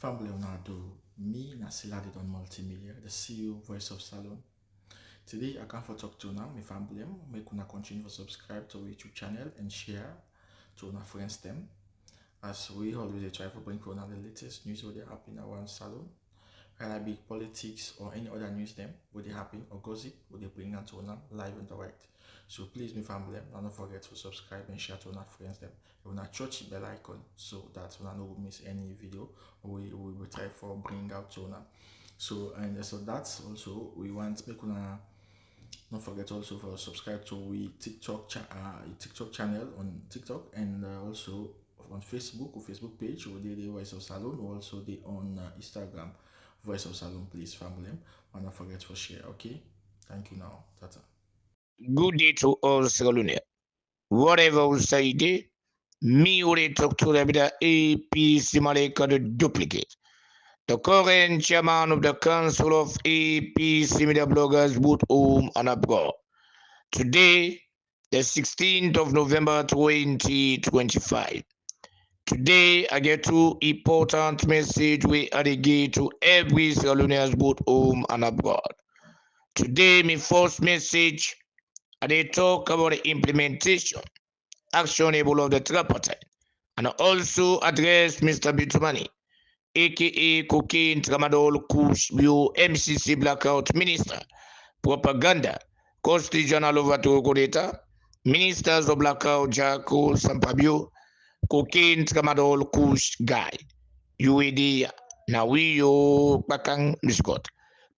Family Leonardo, me Nasila did on multimedia, the CEO voice of Salon. Today I come for talk to now, my family, make una continue to subscribe to our YouTube channel and share to our friends them. As we always try to bring on the latest news what they happen around Salon, whether it be politics or any other news them, what they happen or gossip, what they bring out to una live and direct. So please, my family, don't forget to subscribe and share to our friends them. You wanna touch the bell icon so that you don't miss any video we will try for bring out to una. So that's also we want make una don't forget also for subscribe to we TikTok channel on TikTok and also on Facebook or Facebook page or the Voice of Salon or also the on Instagram Voice of Salon. Please family, and don't forget to share. Okay, thank you now. Tata. Good day to all Sierra whatever we say there, me will talk to them the APC Malika the duplicate. The current chairman of the Council of APC Media Bloggers both home and abroad. Today, the 16th of November 2025. Today, I get two important message we are give to every Sierra both home and abroad. Today, my first message, I talk about the implementation actionable of the tripartite and also address Mr. Bitumani, aka Cocaine Tramadol Kush Bio MCC Blackout Minister, Propaganda, Constitutional Overthrow Ministers of Blackout Jaco Sampabio, Cocaine Tramadol Kush Guy, UAD, Nawiyo Bakang Miscot.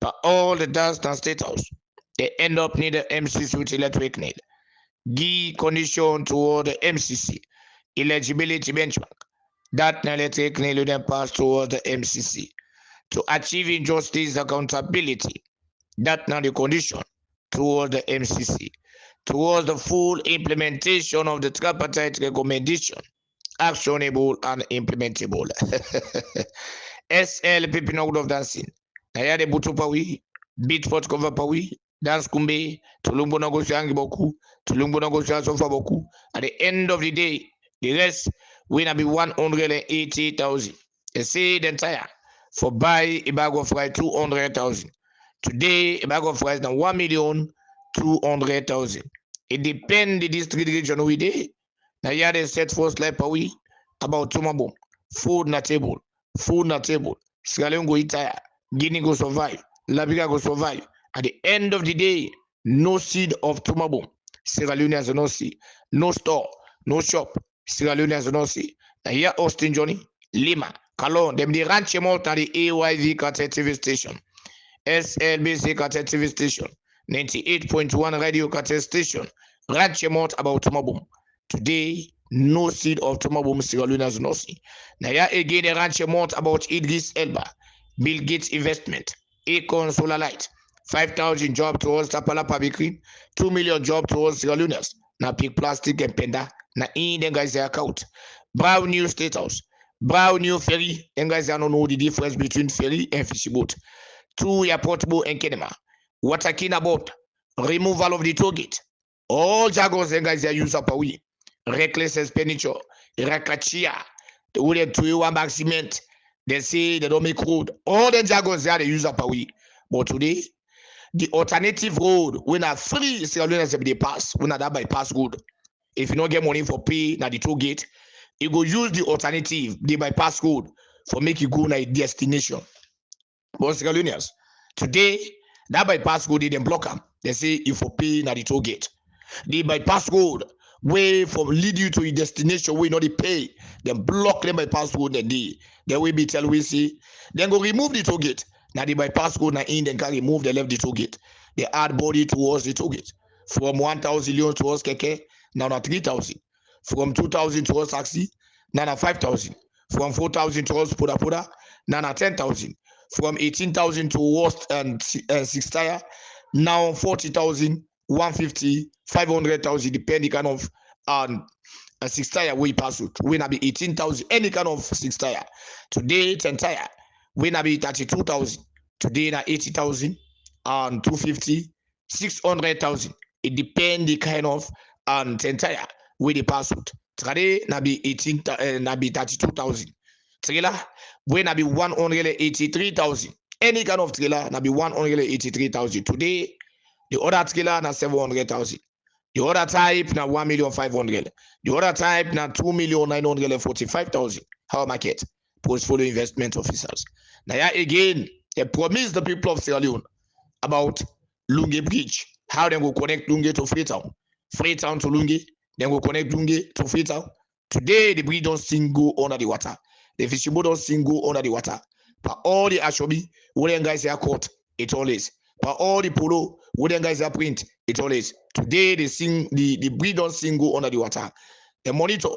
But all the dust and state house, they end up near the MCC with electric need. Give condition toward the MCC eligibility benchmark that electric need then pass toward the MCC to achieving justice accountability. That now the condition toward the MCC towards the full implementation of the tripartite recommendation, actionable and implementable. SLPP no of dancing. Nayade butu pawi, beat for cover pawi, dance kumbe, tulumbo na goshangi boku, tulumbo na goshangi sofa boku. At the end of the day, the rest will be 180,000. They say the entire for buy a bag of rice 200,000. Today, a bag of rice now 1,200,000. It depends the district region we day. Now yeah, they set first like pawi about tomorrow. Food na table, Sierra Leone go retire, Guinea go survive, Liberia go survive. At the end of the day, no seed of tomorrow. Sierra Leone has no seed, no store, no shop. Sierra Leone has no seed. Now here Austin Johnny, Lima, Calon, them the ranch out at the AYV Cartel TV station, SLBC Cartel TV station, 98.1 Radio Cartel station, ranch out about tomorrow. Today, no seed of tomorrow, Sierra Leone has no seed. Now here again the ranch out about Idris Elba, Bill Gates investment, Acorn Solar Light, 5,000 jobs towards Tapala Pabikri, 2 million jobs towards Sierra Leone's. Now pick plastic and penda, now in the guys account. Brown new state house, brown new ferry, and guys don't know the difference between ferry and fishing boat. 2 airport boat and Kenema. What talking about removal of the toll gate. All jargons and guys are used up away. Reckless expenditure, Rakachia, the wooden 2 back cement. They say they don't make road. All the jargons there they use up away. But today, the alternative road when a free Sierra Leone they pass, when that bypass road. If you don't get money for pay na the toll gate, you go use the alternative, the bypass road, for make you go na a destination. But Sierra Leoneans, today, that bypass road they dem block them. They say if you pay na the toll gate. The bypass road way from lead you to a destination where you know they pay, then block them bypass road and they will be tell we see, then go remove the toll gate. Now the bypass road now in then can remove the left the toll gate. They add body towards the toll gate. From 1,000 Leon towards Keke, now 3,000. From 2,000 towards taxi, now 5,000. From 4,000 towards Poda, now 10,000. From 18,000 towards and 6 tire, now 40,000, 150, 500,000, depending kind of a 6 tire we pass it. We na be 18,000, any kind of 6 tire. Today 10 tire, we na be 32,000. Today na 80,000 and 250, 600,000. It depends the kind of 10 tire we the pass it. Today na be 32,000. trailer, when I be 183,000. Any kind of trailer, na be 183,000. Today, the other trailer na 700,000. The other type na 1,500,000. The other type na 2,945,000. How market? Portfolio investment officers. Now yeah, again, they promise the people of Sierra Leone about Lunge Bridge. How they will connect Lunge to Freetown. Freetown to Lunge. Then we'll connect Lunge to Freetown. Today, the bridge don't sing go under the water. The fishing boat don't sing go under the water. But all the Ashobi, wooden guys are caught, it always. But all the polo, wooden guys are print, it always. Today, they sing, the bridge don't sing go under the water. The monitor,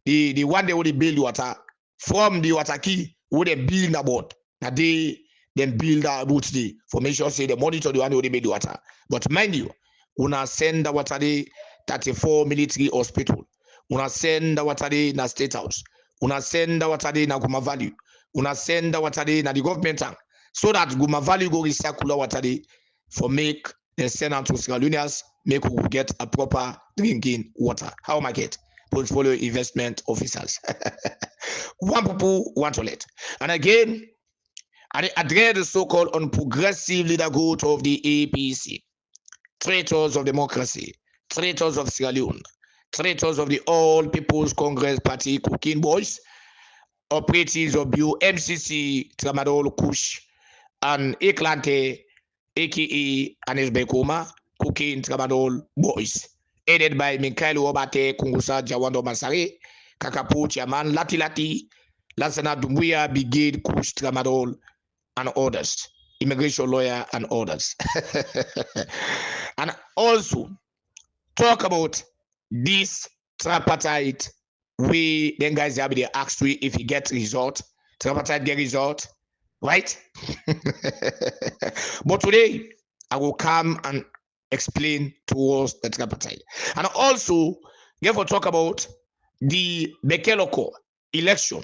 the one they will build the water, from the water key, would they build the boat. Now they then build a route there for make sure say the monitor the one who they build the water. But mind you, una send the water there 34 military hospital. Una send the water there na state house. Una send the water there na Guma Valley. Una send the water there na the government tank. So that Guma Valley go recycle water there for make the send out to Sierra Leoneans, make we get a proper drinking water. How market? Portfolio investment officers. One people, one toilet. And again, I address the so-called unprogressive leader group of the APC. Traitors of democracy, traitors of Sierra Leone, traitors of the All People's Congress Party cooking boys, operatives of BU, MCC, Tramadol, Kush, and Eklante, aka Anes Bekoma, cooking Tramadol boys, aided by Mikhailo Obate, Kungusa, Jawando Masare, Kakapu, Chairman, Lati, Lansana Dumbuya, Brigade, Kush, Tramadol, and others, immigration lawyer and others. And also talk about this tripartite. We then guys have the asked if he get result, tripartite get result, right? But today I will come and explain towards the tripartite, and also therefore talk about the Bekeloko election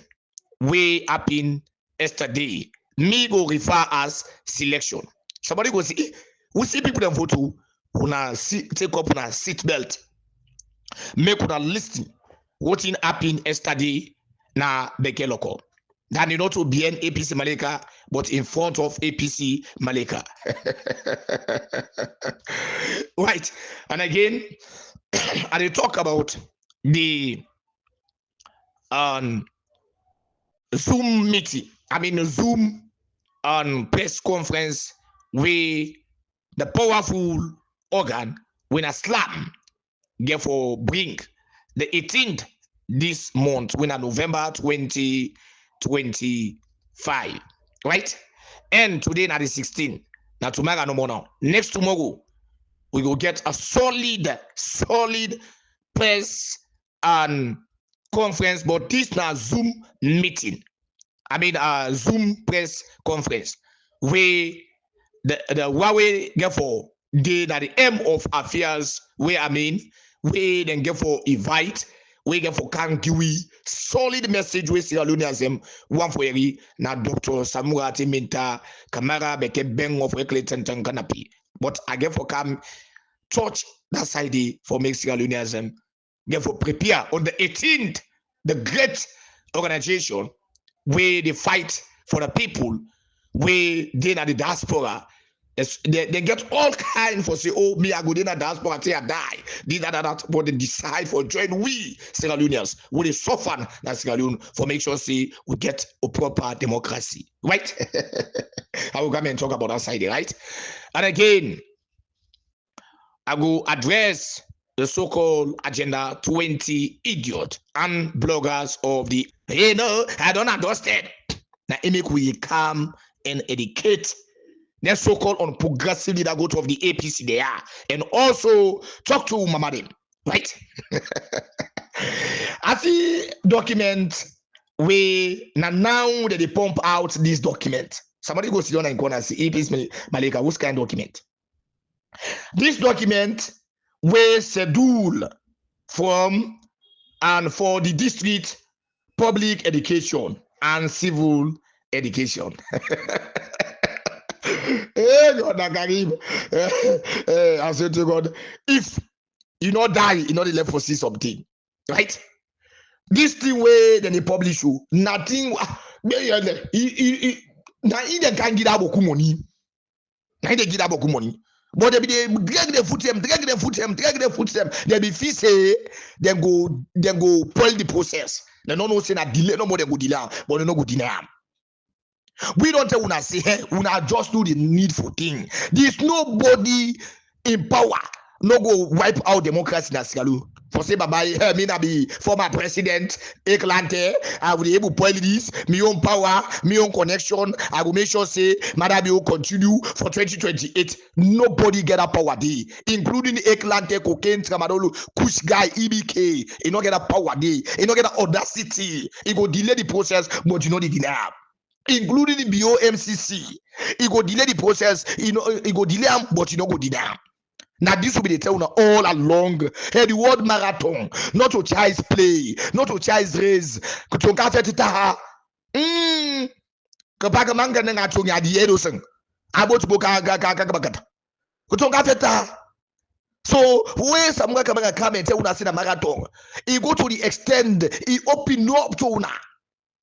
way happened yesterday. Me go refer as selection. Somebody go see, we see people that vote to una take up una seat belt. Make una listen what in happened yesterday na Bekeloko. That is not to be an APC Malika, but in front of APC Malika. Right. And again, I will talk about the Zoom meeting. Zoom press conference where the powerful organ when a slam get for bring the 18th this month when a November 2025, right? And today na the 16th. Now tomorrow no more now. Next tomorrow we will get a solid press and conference, but this now Zoom meeting. Zoom press conference where the Huawei get for they that the aim of affairs where where then get for invite, we get for Kankiwi solid message where Sierra Leoneans one for every na Dr. Samura Timinta Kamara Beke Beng of Clayton Kanapi. But I get for come touch that side for make Sierra Leoneans get for prepare on the 18th, the great organization where they fight for the people, where they are the diaspora. They get all kinds for say, oh, me I go in the diaspora till I die. That, but they decide for join we Sierra Leoneans, we they suffer that Sierra Leone for make sure say we get a proper democracy, right? I will come and talk about that side, right? And again, I will address the so-called Agenda 20 idiot and bloggers of the, I don't understand. Now, make we come and educate the so-called unprogressive leader go to of the APC they are, and also talk to Mama them, right? I see document we now that they pump out this document. Somebody go sit down and go and see APC Malika, what's kind of document? This document where schedule from and for the district public education and civil education. Hey, God, I said to God, if you not die, you not left for see something, right? This thing where then they publish you, nothing. Now they can't get about money. Now they get about money. But they drag the foot them. They be fee say then go spoil the process. They don't know say that delay no more than go delay, but they no go deny. We don't tell una say hey, una just do the needful thing. There's nobody in power no go wipe out democracy in Sierra Leone. For say bye me na be former president Eklante, I will be able to point this, me own power, me own connection. I will make sure say Mada Bio continue for 2028. Nobody get a power day, including Eklante, cocaine, tramadol, kush guy, EBK. You not get a power day, you not get a audacity. It go delay the process, but you know the deny. Including the BOMCC, it go delay the process. You know, it go delay, but you know go deny. Now this will be the tell all along. Hey, the word marathon, not to child's play, not to child's race. Kutonga fetita. Kapaga manga nga tonga di edoseng. About boka gagagagagata. Kutonga feta. So where some kamanga come and tell una say marathon. He go to the extent he open up to una.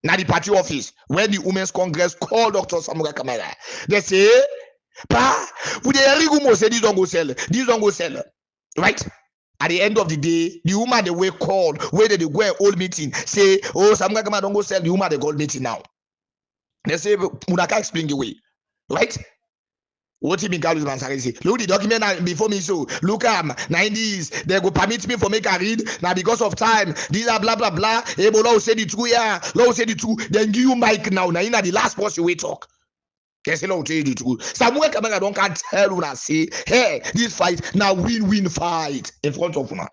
Now the party office when the Women's Congress called Dr. Samuel Kamara. They say. Pa, with the say this don't go sell, right? At the end of the day, the woman they were called, where they go an old meeting, say, oh, some guy don't go sell the woman they call meeting now. They say, Munaka explain the way, right? What you mean, Carlos Mansari say? Look the document before me, so look 90s, they go permit me for make a read. Now because of time, these are blah blah blah. Ebola say the truth, yeah, Law say the truth. Then give you mic now. Now in the last person we talk. Guess I'll tell you the truth. Somewhere Kamara don't can't tell una say, hey, this fight now win-win fight in front of una.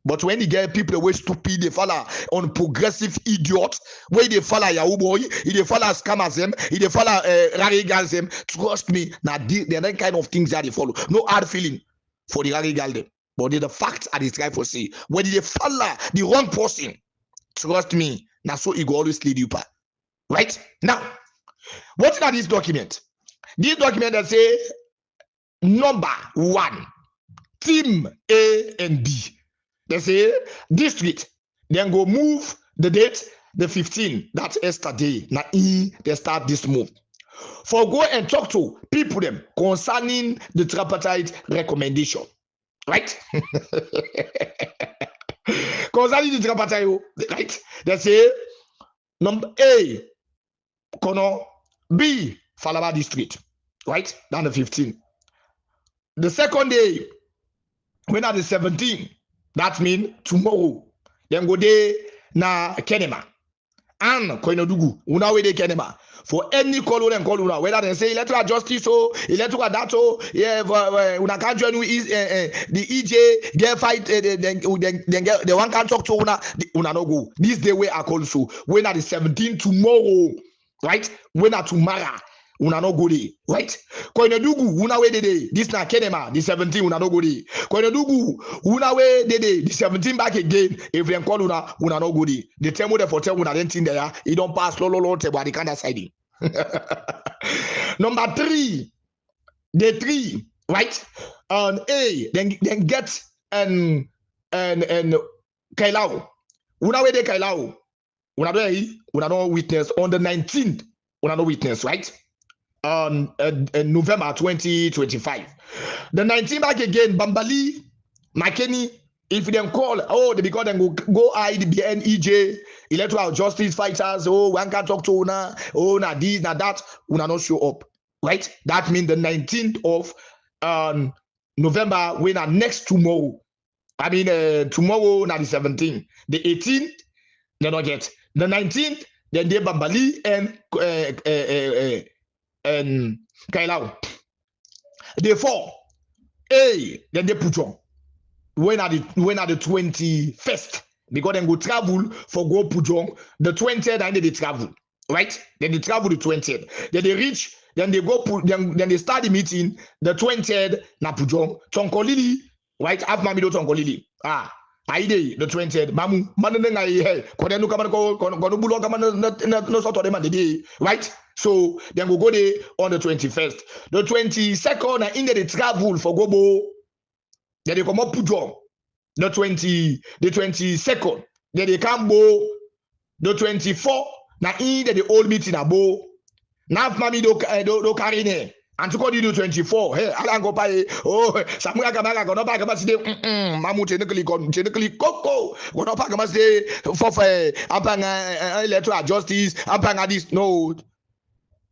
But when you get people away stupid, they follow on progressive idiots, where they follow Yahoo boy, they follow scammers them, they follow rarigals them. Trust me, now they're that kind of things that they follow. No hard feeling for the rarigal them. But the facts are the try for say. When they follow the wrong person, trust me, now so it will always lead you back. Right? Now, what's in this document? This document that say number 1, team A and B. They say district. Then go move the date, the 15. That's yesterday. Now they start this move. For go and talk to people them concerning the tripartite recommendation. Right? Concerning the tripartite, right? They say number A, Kono. B, Falaba district, right? Down the 15. The second day, when at the 17, that means tomorrow. Then go there na Kenema. And Koinodugu, una we de Kenema. For any call and call una, whether they say electoral justice or electoral data, yeah, una can't join with the EJ, get fight, then get the one can't talk to una no go. This day we are called so. When at the 17 tomorrow. Right? When at tomorrow, una no go there, right? Koinodugu, una we de this na Kenema, the 17 una no go there. Koinodugu, una we de the 17 back again. If they call una no go there. The term with the for tell una then thing there, it don't pass low te body kind of siding. Number 3, the 3, right? On A, then get and Kailao. Una we de Kailao. Una no witness on the 19th. Una no witness, right? On November 2025. The 19th back again, Bambali, McKinney, if them call, oh, they because then go hide the NEJ, electoral justice fighters, oh, one can talk to una, oh, na this, na that, una not show up, right? That means the 19th of November, when are next tomorrow. I mean, tomorrow, na the 17th. The 18th, they don't get. The 19th, then they Bambali and Kailao. The 4, then they put on. When are the 21st? Because then go travel for go Pujong. The 20th and then they travel. Right? Then they travel the 20th. Then they reach, then they go then they start the meeting. The 20th na Pujong. Tonkolili, right? Half Mamido Tonkolili. Aide the 20th. Mamu, manenga he. Kodenu kamano kono bulo kamano no sort of them the day, right? So then we go there on the 21st. The 22nd in the travel for Gobo. Then they come up Pujong. The 22nd. then they come bo the 24 na in the old meeting abo now mami do carry ne and to call you 24 hey alango pay oh samuel kamaga go no back ma say mamu technically koko go no back ma say for apanga electoral justice apanga this no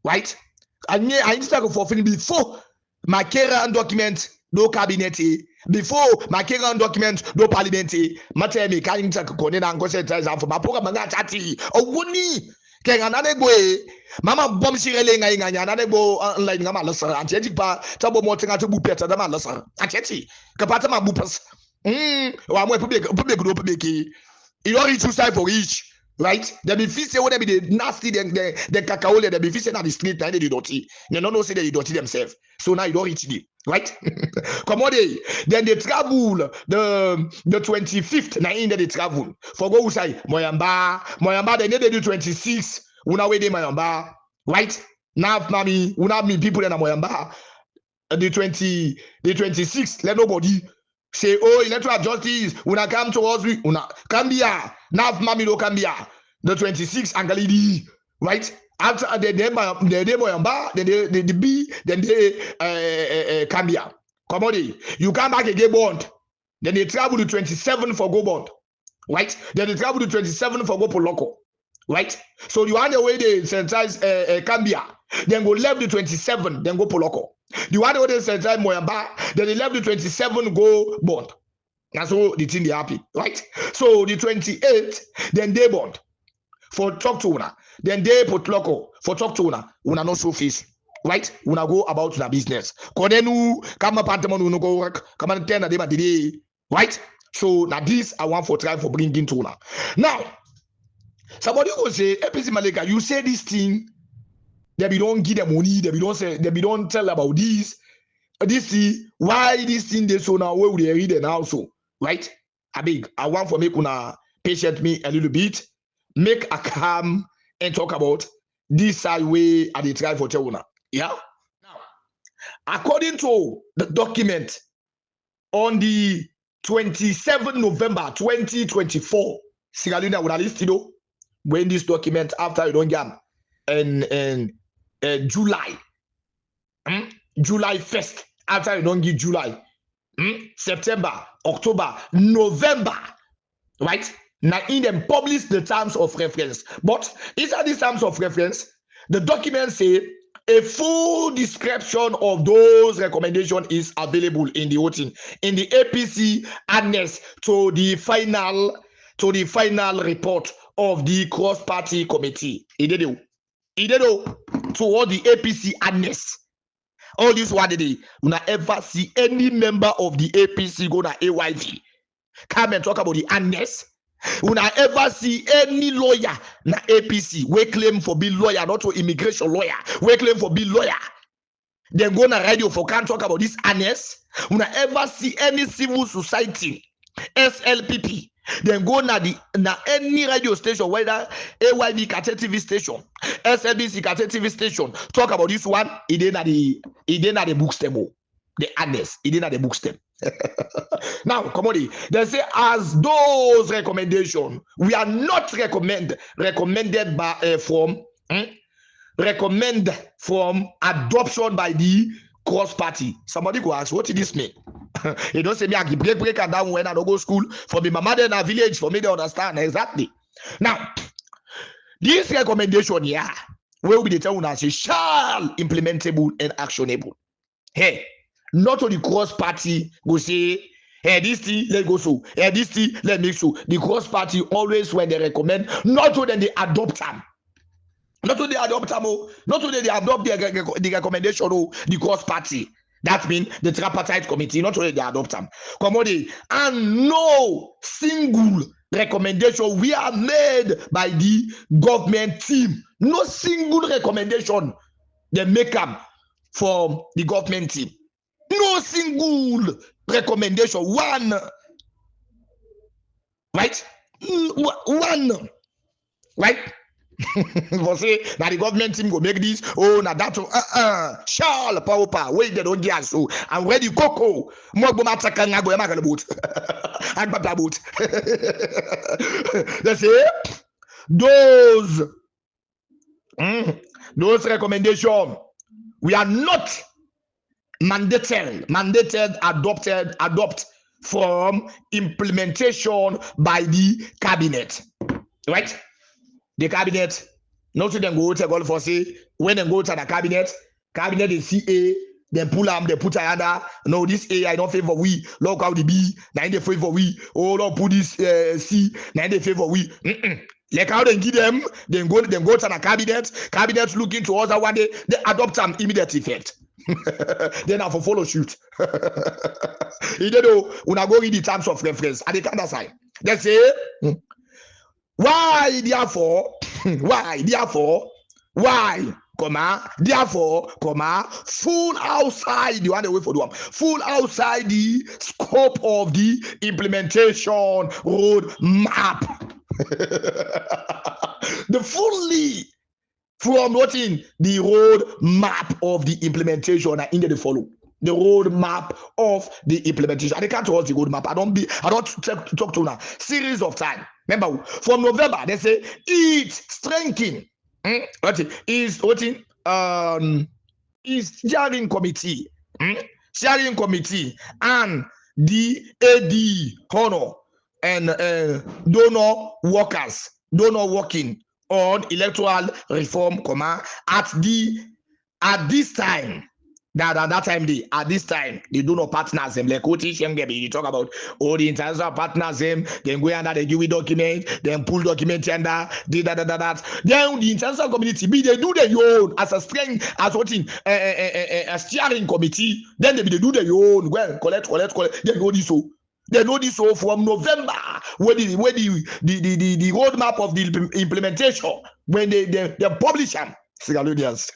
right and I need to go for before my current document no cabinet before my current document no parliament matter me can take kone na ngo set for my program na chati owuni kenga na nego mama bom sirele nga nga na nego online nga malasa anti pa tabo mo tinga to bu peta da malasa anti ka pata ma bu pas wa mo public do public you don't reach two side for each. Right? They be feel say when they be the nasty, the cacao, they be feel say na the street, and they dirty. They don't know say they dirty themselves. So now you don't reach them, right? Come on, then they travel the 25th. Now in they travel for go say Moyamba. Then they do 26. Una way they Moyamba, right? Now, mommy, una me people in Moyamba. The 26th. Let nobody say, oh, electoral justice. Una come to us. Una come here. Now, mommy, don't come here. The 26th, Angalidi, right? After the Moyamba, then the B, then they come here. Come on, you come back again, bond. Then they travel to 27 for go bond, right? Then they travel to 27 for go Poloko, right? So you want the way they centralize Cambia, then go left the 27, then go Poloko. The one way they centralize Moyamba, then they left the 27, go bond. That's all the thing they happy, right? So the 28th, then they bond for talk to una. Then they put loco for talk to una no show face, right? Una go about the business. Kodenu kama pantamon uno go work, come on 10 day today, right? So now this I want for try for bringing to una. Now, somebody go say, APC Malika, you say this thing, they be don't give them money, they be don't say, they be don't tell about this. This thing, why this thing they so now where would they read it also, right? I want for make una patient me a little bit, make a calm and talk about this side way at the try for Teuna. Yeah. Now, according to the document on the 27 November 2024, Sigalina would have listed when this document after you don't get and July. July 1st, after you don't give July, September, October, November, right? Now in them publish the terms of reference. But inside these terms of reference, the document say a full description of those recommendations is available in the voting in the APC annex to the final report of the cross-party committee. To all the APC annex. All this what they will ever see any member of the APC go to AYV come and talk about the annex. Will not ever see any lawyer na APC we claim for be lawyer, not to immigration lawyer. We claim for be lawyer. Then go na radio for can't talk about this annex. Will not ever see any civil society SLPP. Then go na any radio station, whether AYV TV station, SLBC TV station, talk about this one. It didn't the books them. The annex, it didn't the books them. Now, come on. They say as those recommendations, we are not recommended from adoption by the cross party. Somebody go ask, what did this mean? You don't say me I keep break and down when I don't go school. For me, my mother in a village, for me to understand exactly. Now, this recommendation here will be determined as shall implementable and actionable. Hey, not to the cross party go say, hey, this thing let go so, hey, this thing let make so. The cross party always when they recommend, not to then they adopt them. Not to they adopt them, not to they adopt the recommendation of the cross party. That means the tripartite committee, not only they adopt them. Come on, and no single recommendation we are made by the government team. No single recommendation they make them from the government team. No single recommendation. One. Right? One. Right? For say now the government team go make this. Oh, now that shall power wait they don't get so. And where the cocoa more go mataka na go ema boat. Agbata boat. They say those recommendations we are not adopt from implementation by the cabinet, right? The cabinet, not to them go to call for say when they go to the cabinet they see A, then pull them, they put another. No, this A I don't favor we. Look how the B, now they favor we. Oh, Lord, put this C, now they favor we. Like how they give them, then go to the cabinet looking to us one day, they adopt some immediate effect. Then have to follow suit. You know, when I go read the terms of reference at the counter side, they say, why, therefore, full outside the one way for the one, full outside the scope of the implementation road map. The fully from what in the road map of the implementation and in the follow the road map of the implementation. I can't watch the road map. I don't talk to now. Series of time. Remember from November they say it's strengthening. Is steering committee, and the AD honor and donor working on electoral reform, at this time. At this time, they do not partners them. Like what you talk about all the international partners them, then go under the give document, then pull document under that. Then the international community they do their own as a strength, as what in a steering committee, then they do their own. Well, collect. They know this so. They know this so from November when the roadmap of the implementation when they publish them. Sigalunians.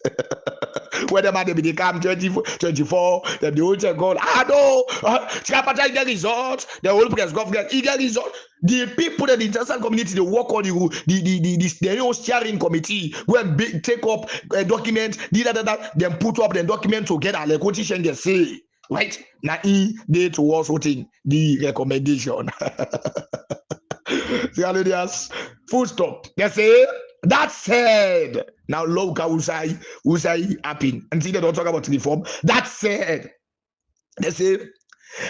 Whether they become 24, then the whole check call. Chapata get results, the whole press government get results. The people that the international community they work on the steering committee when take up a document, then put up the document together like what they say. Right? Now they towards voting the recommendation. Sigalunians, full stop. They say that said, now local will say happen until they don't talk about reform. That said, they say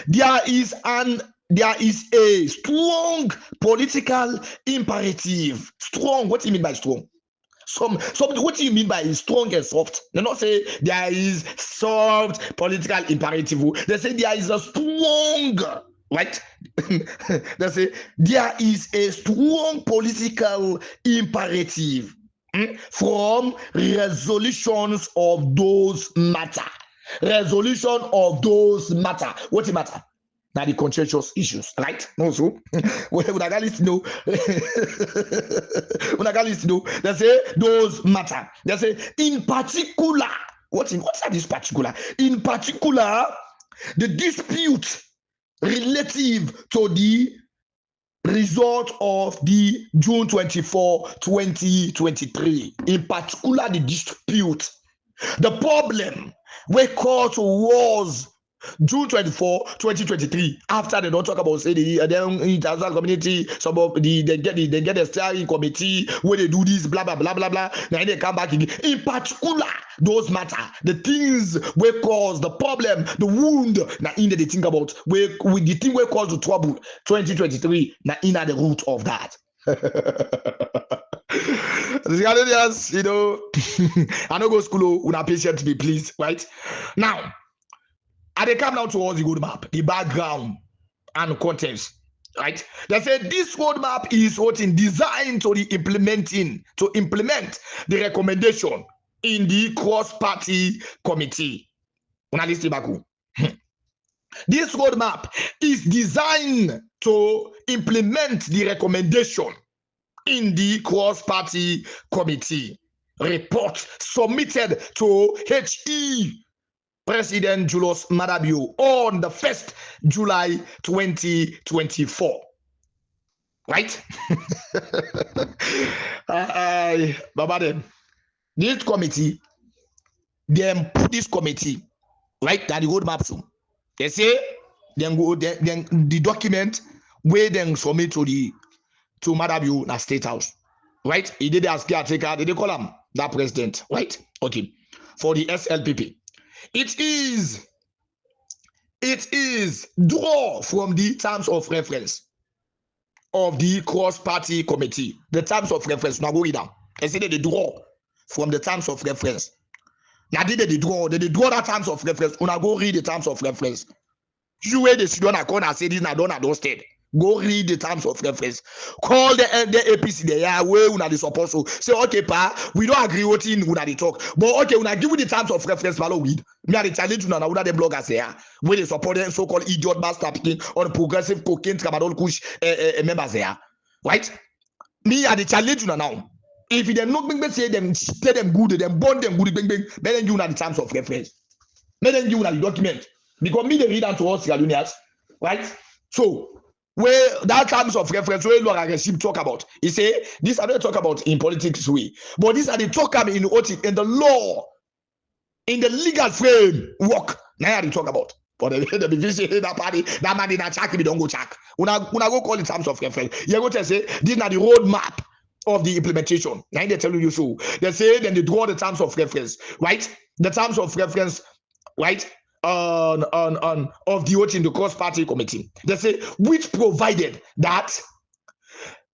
there is a strong political imperative. Strong. What do you mean by strong? What do you mean by strong and soft? They not say there is soft political imperative. They say there is a strong. Right? They say there is a strong political imperative from resolutions of those matter. What it matter? Now the contentious issues, right? Also, when I got list know, they say those matter. They say in particular, what's this particular? In particular, the dispute relative to the result of the June 24, 2023. In particular, the dispute. The problem we court was June 24, 2023. After they don't talk about say the international community, some of they get a steering committee where they do this blah blah blah blah blah. Now they come back again. In particular, those matter, the things we cause the problem, the wound. Now in they think about with the thing we cause the trouble 2023. Now in at the root of that. You know, I don't go school. Una patient to be pleased, right? Now. And they come down towards the roadmap, the background and contents, right? They say this roadmap is what in designed to implement the recommendation in the cross-party committee. This roadmap is designed to implement the recommendation in the cross-party committee report submitted to HE President Julius Mada Bio on the 1st July 2024. right? Baba them. This committee, them put this committee, right? That the roadmap to. They say then go then the document where then submit to Mada Bio na State House, right? He did ask caretaker, they call him that president, right? Okay. For the SLPP, it is draw from the terms of reference of the cross-party committee. The terms of reference. Now go read down. I say they draw from the terms of reference. Now did they draw that terms of reference. Una go read the terms of reference. You where the student corner say this na done at those state. Go read the terms of reference. Call the APC there where una dey suppose to say okay pa, we don't agree with in una dey talk. But okay, una give you the terms of reference follow read. Me I dey challenge una una the bloggers there where they support them so-called idiot master picking on progressive cocaine tramadol kush members there. Right? Me I dey challenge una now. If they not bring say them tell them good, them burn them good, bring, then you una the terms of reference. Then you una the document. Because me they read them to us Galunians, right? So where that terms of reference where Laura Rashid talk about, he say this are not talk about in politics way, but these are the talk about in the law, in the legal framework. Now they talk about. But the visit that party, that man did not check, we don't go check. Una go call it terms of reference. You go to say these are the roadmap of the implementation. Now they tell you so. They say then they draw the terms of reference, right? The terms of reference, right? On of the vote in the cross-party committee. They say which provided that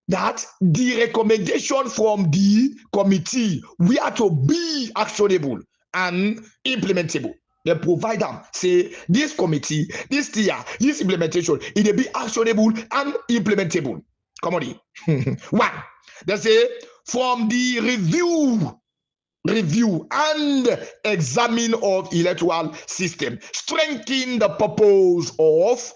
the recommendation from the committee we are to be actionable and implementable. They provide them say this committee, this tier, this implementation, it will be actionable and implementable. Come on. One, they say from the review and examine of electoral system, strengthen the purpose of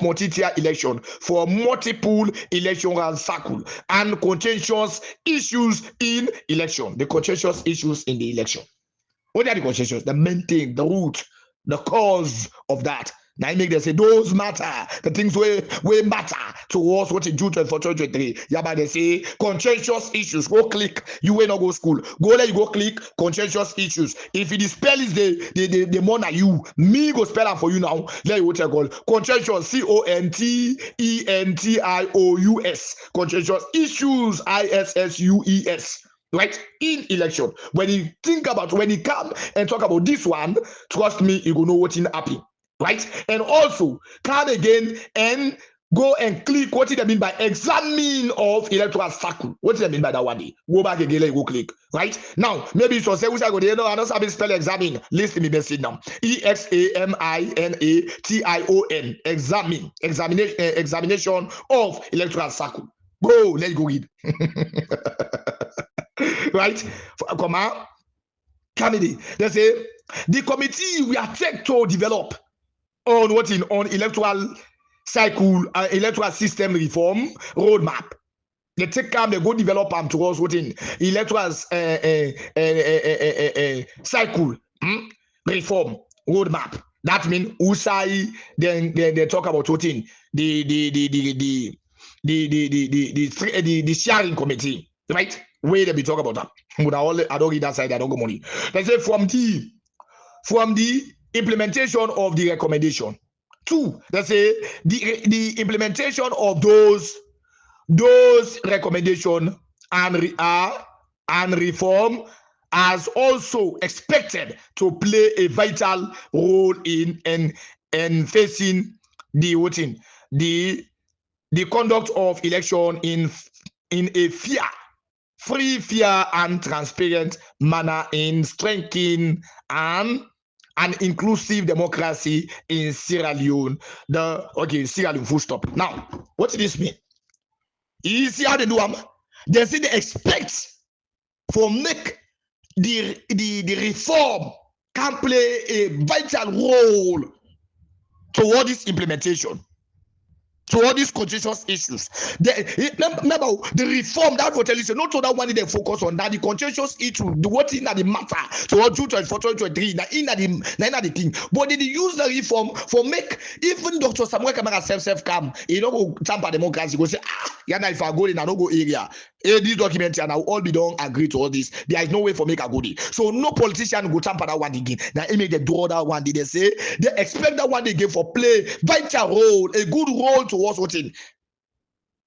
multi-tier election for multiple electoral cycle and contentious issues in election. The contentious issues in the election. What are the contentious? The main thing, the root, the cause of that. Now I make them say those matter, the things we matter towards what in June 24, 2023. Yeah, but they say contentious issues. Go click, you will not go school. Go there, you go click contentious issues. If it is spell is the more na you, me go spell it for you now. Let you check all contentious CONTENTIOUS. Contentious issues ISSUES. Right in election. When you think about when you come and talk about this one, trust me, you will know what's in happy. Right? And also come again and go and click what it mean by examine of electoral cycle. What does it mean by that one day? Go back again and go click. Right? Now, maybe you say, I go there. No, I don't have spell examine. Listen me message now. EXAMINATION. Examine. Examination of electoral cycle. Go, let's go read. Right? Come on. Committee. They say the committee we are checked to develop on electoral cycle, electoral system reform roadmap. They take time, they go develop them towards what in electoral cycle reform roadmap. That means USAI. Then they talk about what in the sharing committee, right? Where they be talk about that. But I don't read that side. I don't go money. They say from the implementation of the recommendation. Two, they say the implementation of those recommendations and reform as also expected to play a vital role in facing the voting, the conduct of election in a free, fair, and transparent manner in strengthening an inclusive democracy in Sierra Leone. Sierra Leone, full stop. Now, what does this mean? You see how they do them? They say they expect for make the reform can play a vital role toward this implementation. to all these contentious issues. Remember the reform that will tell you, not so that one they focus on that the contentious issue, the what in the matter to all June 24, 2023, in the thing. But they use the reform for make even Dr. Samuel Kamara self come, you know, go tamper democracy, go say, Yana, if I go in, I don't go area. This document and I will all be done agree to all this. There is no way for make a goodie. So no politician go tamper that one again. Now they make the draw that one. Did they say they expect that one they give for play vital role, a good role towards what in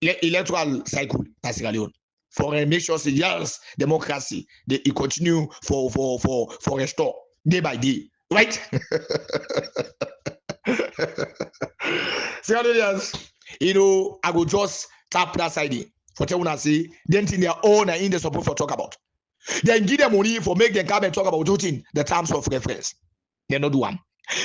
electoral cycle in Sierra Leone for make sure say yes democracy they continue for restore day by day, right? Sierra Leoneans, you know, I go just tap that side for tell una say then in their own and in the support for talk about. Then give them money for make them come and talk about voting the terms of reference. They not do one.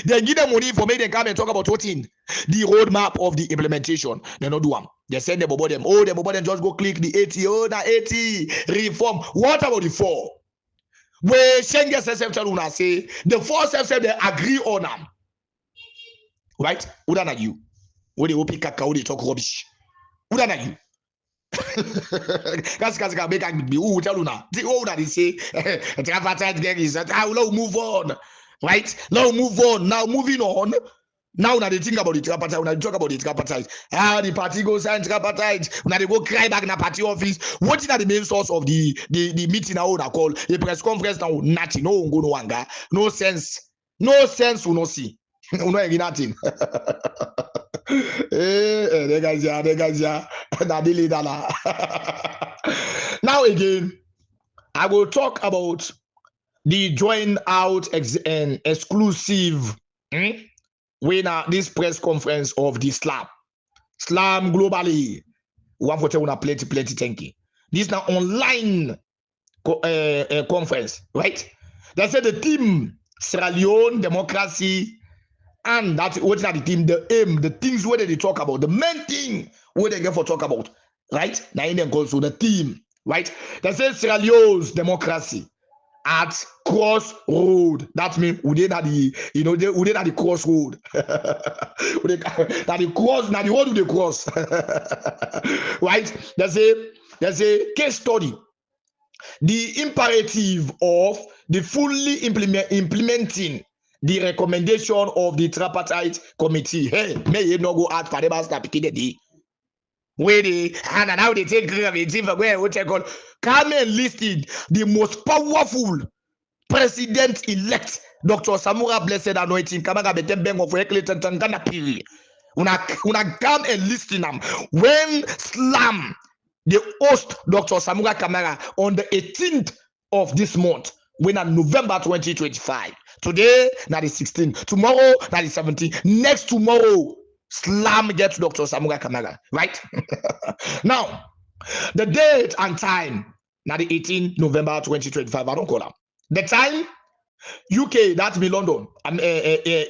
Then give them money for make them come and talk about voting the roadmap of the implementation. They not do one. They send them about them. Oh, them about them just go click the 80. Oh, the 80 reform. What about the 4? Where Schengen SSF tell una say the 4 SSF they agree on them. Right? Who than you? When they open cacao, they talk rubbish. Who than you? That's make me who tell you now. Oh, that they say tripartite gang is that let's move on, right? Let's move on. Now moving on. Now they think about the tripartite. When they talk about the tripartite, the party goes sign tripartite. When they go cry back in the party office, what is the main source of the meeting now? They call a press conference now. Nothing. No go no anger. No sense. No sense. We no see. We no hear nothing. Now again, I will talk about the join out and exclusive winner this press conference of the SLAM globally. One for tell plenty thank you. This now online conference, right? They said the team Sierra Leone democracy. And that's what are the team, the aim, the things where they talk about, the main thing where they get for talk about, right? Now in them also the team, right? They say Sierra Leone's democracy at crossroad. That means we did at the, you know, we did at the crossroad. Now the cross, now the road to the cross, right? There's a case study. The imperative of the fully implementing the recommendation of the tripartite committee. Hey, may you not go out for the master day. Where they and now they take gravity for where what they call come and listed the most powerful president-elect Dr. Samura Blessed Anointing Kamaga Betembeng of Reclayton Tangana Piri. Una come and listen them when SLAM the host Dr. Samura Kamara on the 18th of this month. When on November 2025. Today, now the 16th. Tomorrow, now the 17th. Next tomorrow, SLAM gets Dr. Samuel Kamara. Right? Now, the date and time, now the 18th November 2025. I don't call them. The time, UK, that means London.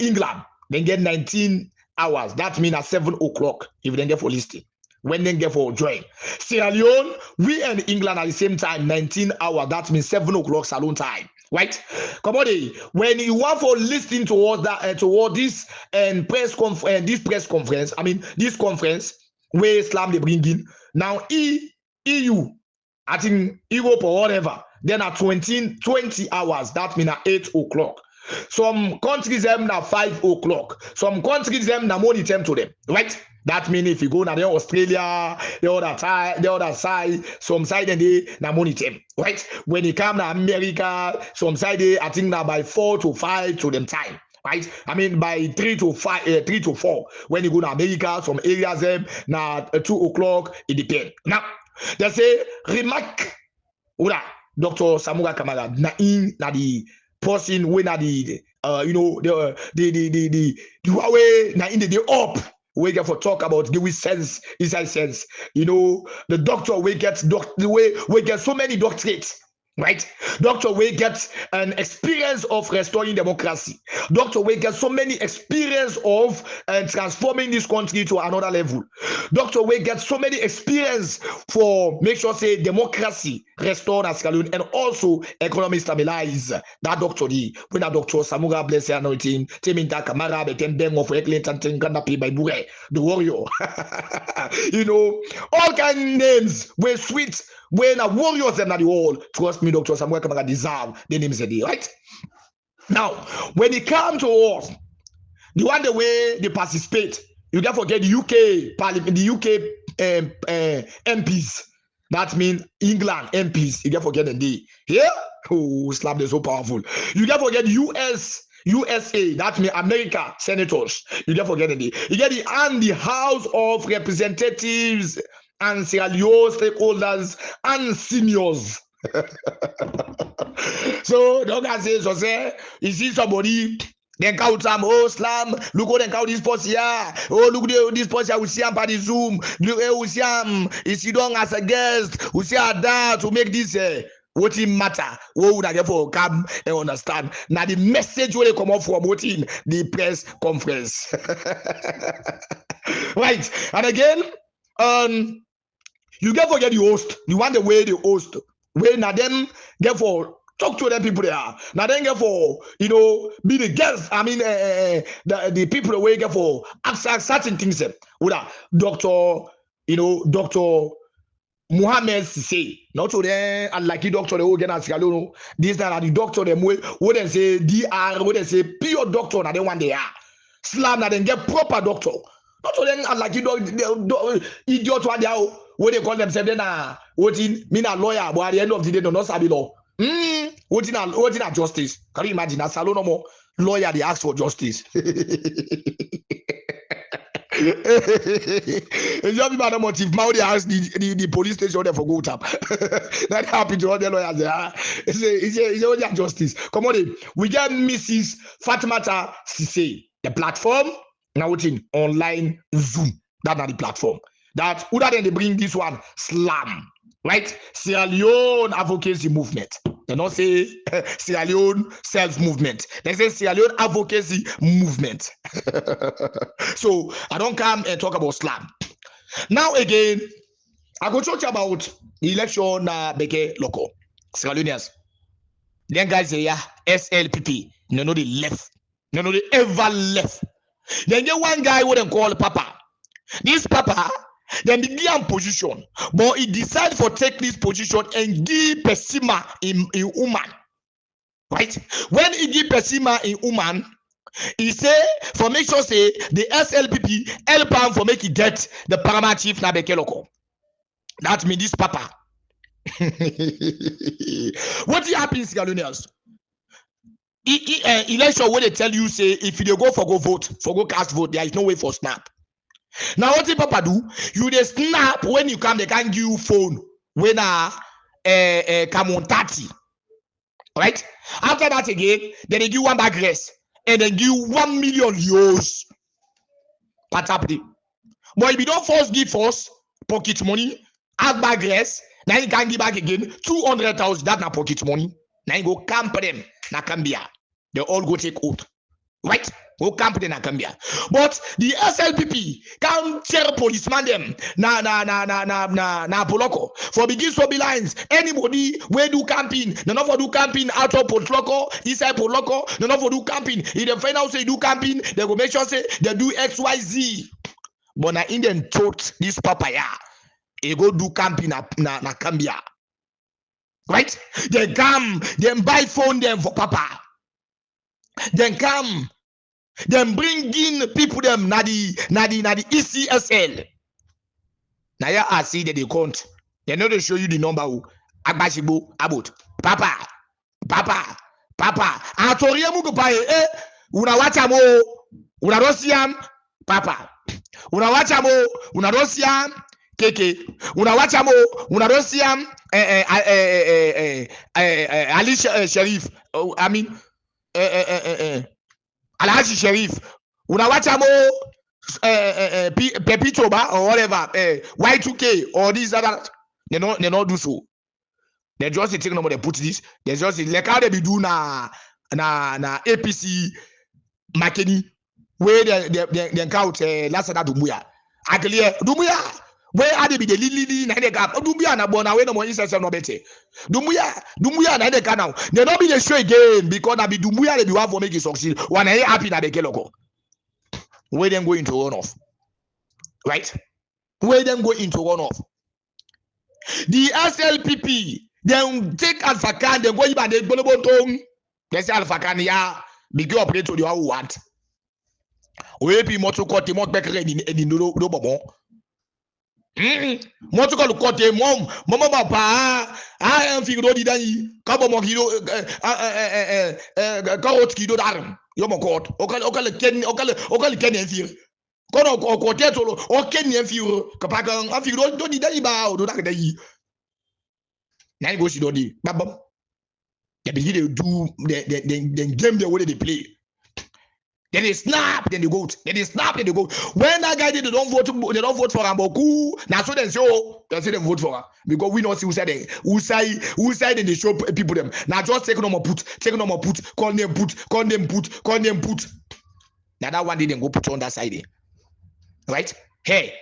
England, then get 19 hours. That means at 7 o'clock if they get for listing. When they get for join. Sierra Leone, we and England at the same time, 19 hours. That means 7 o'clock saloon time. Right? Come on, when you want for listening towards that, toward this and press conference, this conference where SLAM they bring in now EU, I think Europe or whatever. Then at 20 hours. That means at 8 o'clock. Some countries them now 5 o'clock. Some countries them now money time to them. Right? That means if you go now, Australia, the other side, some side and they now money them, right? When you come to America, some side they I think now by 4 to 5 to them time, right? I mean by 3 to 4. When you go to America, some areas them now 2 o'clock, it depends. Now they say remark, Dr. Samura Kamara na the person when the Huawei na in the up. We get for talk about give we sense, inside sense. You know, the doctor we get we get so many doctorates. Right? Dr. Way gets an experience of restoring democracy. Dr. Way gets so many experience of transforming this country to another level. Dr. Way gets so many experience for make sure say democracy restored as Sierra Leone and also economy stabilize. That doctor D when a doctor Samura bless anointing Teminta Kamara Betendeng of Clinton Tengana by Bure the warrior. You know, all kind of names were sweet. When a warriors them at the world, trust me, Dr. Samuel Kamara deserve the names of the right. Now, when it comes to us, the one the way they participate, you can't forget the UK Parliament, the UK MPs. That means England MPs. You can't forget the day. Here, oh, slap is so powerful. You can't forget USA, that means America senators. You can't forget the day. You get the House of Representatives and Sierra Leone stakeholders and seniors. So don't say so say you see somebody then count some slam look how they count this post here. Oh look this post here we see him by the Zoom. Look we see him is he done as a guest. We see that to make this what it matter. What would I get for come and understand? Now the message will come up from what in the press conference. Right, and again you get forget the host. You want the way the host. Where now them get for talk to them people they are. Now then get for be the guest. I mean the people away get for ask certain things. With Dr. Dr. Muhammad say not to them unlike doctor the organ as this now the doctor them what they say DR what they say pure doctor now they want they are slam now then get proper doctor. Not to them unlike idiot one they what they call themselves then what in mean a lawyer but at the end of the day not sabi law. What in a justice? Can you imagine a salon no more lawyer they ask for justice? It's just about the motive. Now they ask the police station there for go tap. That happened to all the lawyers there. It's only justice. Come on, we get Mrs. Fatimata Sise, the platform. Now it's in online Zoom. That's not the platform. That other than they bring this one slam, right? Sierra Leone advocacy movement. They don't say Sierra Leone self movement. They say Sierra Leone advocacy movement. So I don't come and talk about slam. Now again, I go talk about the election beke local Sierra Leoneans. Then guys say yeah, SLPP. No, they left. No, they ever left. Then get one guy what they call Papa. This Papa. Then he give position, but he decide for take this position and give Pesima in woman. Right? When he give Pesima in woman, he say for make sure say the SLPP help him for make he get the paramount chief na beke local. That means this Papa. What happens, Sierra Leoneans? Election where they tell you say if you go vote, for go cast vote, there is no way for snap. Now what did Papa do? You dey snap when you come, they can give you phone when come on 30. Right? After that again, then they give one bag rest and then give 1 million euros. What happened? But if you don't first give us pocket money, add bag rest, now you can give back again 200,000. That na pocket money. Now you go camp them na Cambia. They all go take oath. Right? Go camp them na Cambia. But the SLPP can tell policeman them na Poloko. For begin so be lines. Anybody where do camping, no not for do camping out of Poloko, inside Poloko, no not for do camping. If they find out say do camping, they go make sure say they do XYZ. But na Indian thought this papaya, he go do camping na Cambia. Right? They come, then buy phone them for Papa. Then come, then bring in people them na the ECSL. Now ya I see that they count. They know they show you the number who Agbashibo about Papa. Atoria mugo pa una wacha mo una Russian Papa. Una wacha mo una Russian Keke. Una wacha mo una Russian Ali Sharif. I mean Alhaji Sharif. Una wacha mo Pepitoba or whatever Y2K or these other they not do so. They just take no more, they put this. They just like how they be do na APC Makeni, where they count last night Dumbuya. Actually, Dumbuya, where are they be the lily na they cap? Dumbuya na bona we no more inside no better. Dumbuya na they can now. They don't be the show again because na be Dumbuya they be want for make it succeed. When I happy na they keloko. Where them go into runoff, right? Where them go into runoff. The SLPP, then take Alpha Can, then go even the Bolobon tongue. Let's say Alpha Can, yeah, big operate to the who want. We be more to cut the more back in no bomb. More to call the cut the mom, papa. I am figured the day. Come on, Kido Darm. You're my court. Okal Ken and fear. Kono kotetolo o Kenya fiu kapaka afi do di dai ba o do da dai na go si do di babam they begin to do the game the way they play. Then they snap, then they go. Then they snap, then they go. When that guy did, they don't vote for Amboku. Now so they say them vote for her because we not see who side and they show people them. Now just take no more put, call them put. Now that one didn't go put on that side. Right? Hey,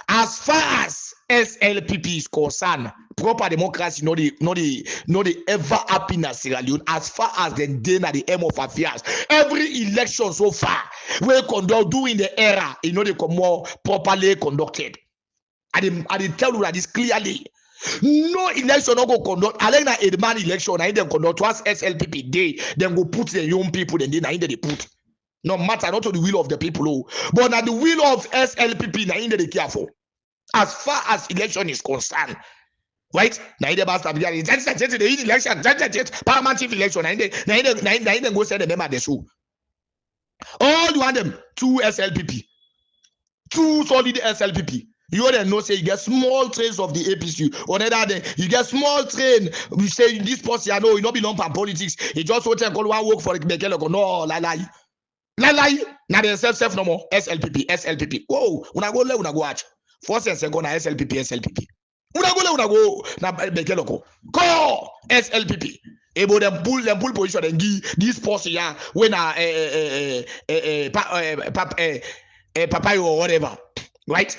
as far as SLPP is concerned, proper democracy no the ever happen in Sierra Leone. As far as the day at the aim of affairs, every election so far we conduct during the era, they come more properly conducted. I didn't tell you that this clearly. No election no go conduct. I like that a man election. I them conduct was SLPP day. Then go put the young people. Then they put. No matter not to the will of the people, but at the will of SLPP. Now they care for. As far as election is concerned, right? Now they must have the election, parliament election. Now they go send the member the show. All you want them 2 SLPP, 2 solid SLPP. You already know say you get small trains of the APC. On the other day, you get small train. We say this person, I know you not belong to politics. He just want to call one work for the Bekele. No, lie. Now they self no more. SLPP. Whoa, una go watch. First and second na SLPP. Una go na Bekele. Go SLPP. Able them pull position and give this person yeah when Papayo or whatever, right?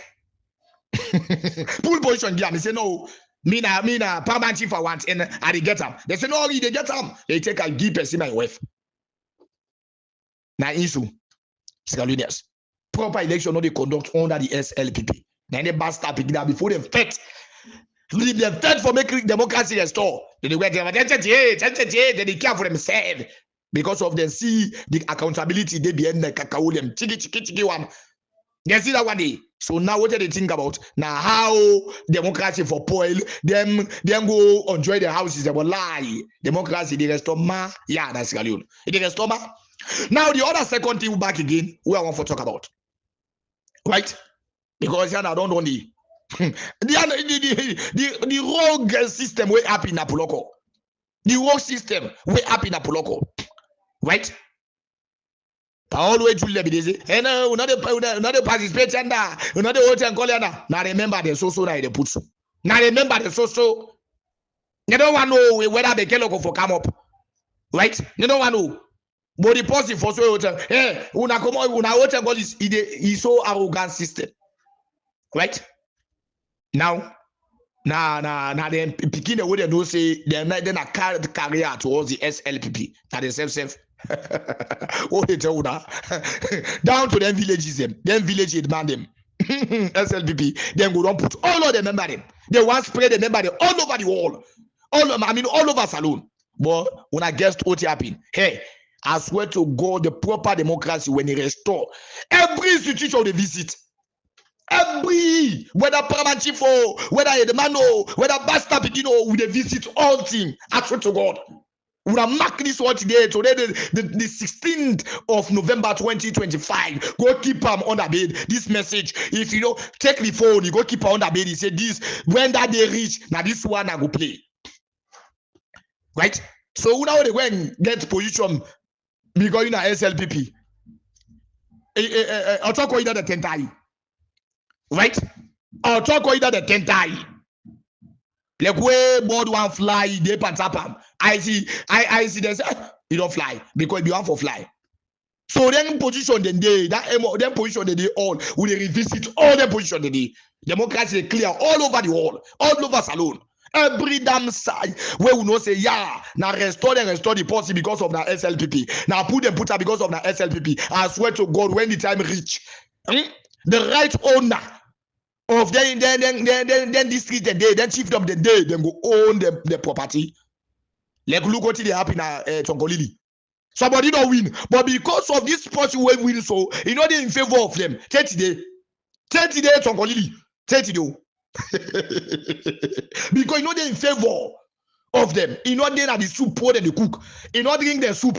Pull position there. Me say no. Me na permanent chief I want and I get them. They say no, they get them. They take a give person my wife. Now issue, Scalunians. Proper election no they conduct under the SLPP. Then they bastard pick that before they fight. They fight for making democracy restore. Then they went then they care for themselves because of them see the accountability they be in the cacao them chiki one. They see that one day. So now what do they think about? Now how democracy for poil, them go enjoy their houses, they will lie. Democracy, they restore ma. Yeah, that's Galion. They restore ma. Now the other second thing back again, we are going to talk about. Right? Because I don't know the rogue system way up in Apoloko. The rogue system way up in Apoloko. Right? Always will be say, hey, no, another participate and another hotel call now remember the so that they put so. Now remember the so. You don't want to know whether the Keloko for come up. Right? You don't want to know. But the person for so hotel, hey, una hotel call is so arrogant system. Right? Now then picking the way they don't say they're not then a career towards the SLPP. Now they self. Oh, they tell that down to them villages, them village demand them SLPP. Then go don't put all of them member them. They want spread the member them all over the world, all over Salon. But when I guess what happened, hey, I swear to God, the proper democracy when they restore every institution they visit. Every whether parliament chief or whether a man or whether bastard we they visit all things. I swear to God. We will mark this one today the 16th of November 2025. Go keep them on the bed. This message, if you take the phone, you go keep her on the bed. He said this when that day reach, now this one I go play. Right? So now they go and get position because you know SLPP. I'll talk about the 10th. Right? I'll talk about the 10th. Like where bird one fly, they pantapam. I see they say you don't fly because you want for fly. So then position then position they all will revisit all the position they democracy clear all over the world, all over Salone. Every damn side where we know say yeah now restore the policy because of the SLPP. Now put her because of the SLPP. I swear to God when the time reach, the right owner of then district the day, then chief of the day, then go own the property. Like look what they happen at Tongolili. Somebody don't win, but because of this person will win, so you know they in favor of them. 30 days, Tongolili, 30 days. Because you know they in favor of them. You know they are the soup pour and the cook. You know drink the soup,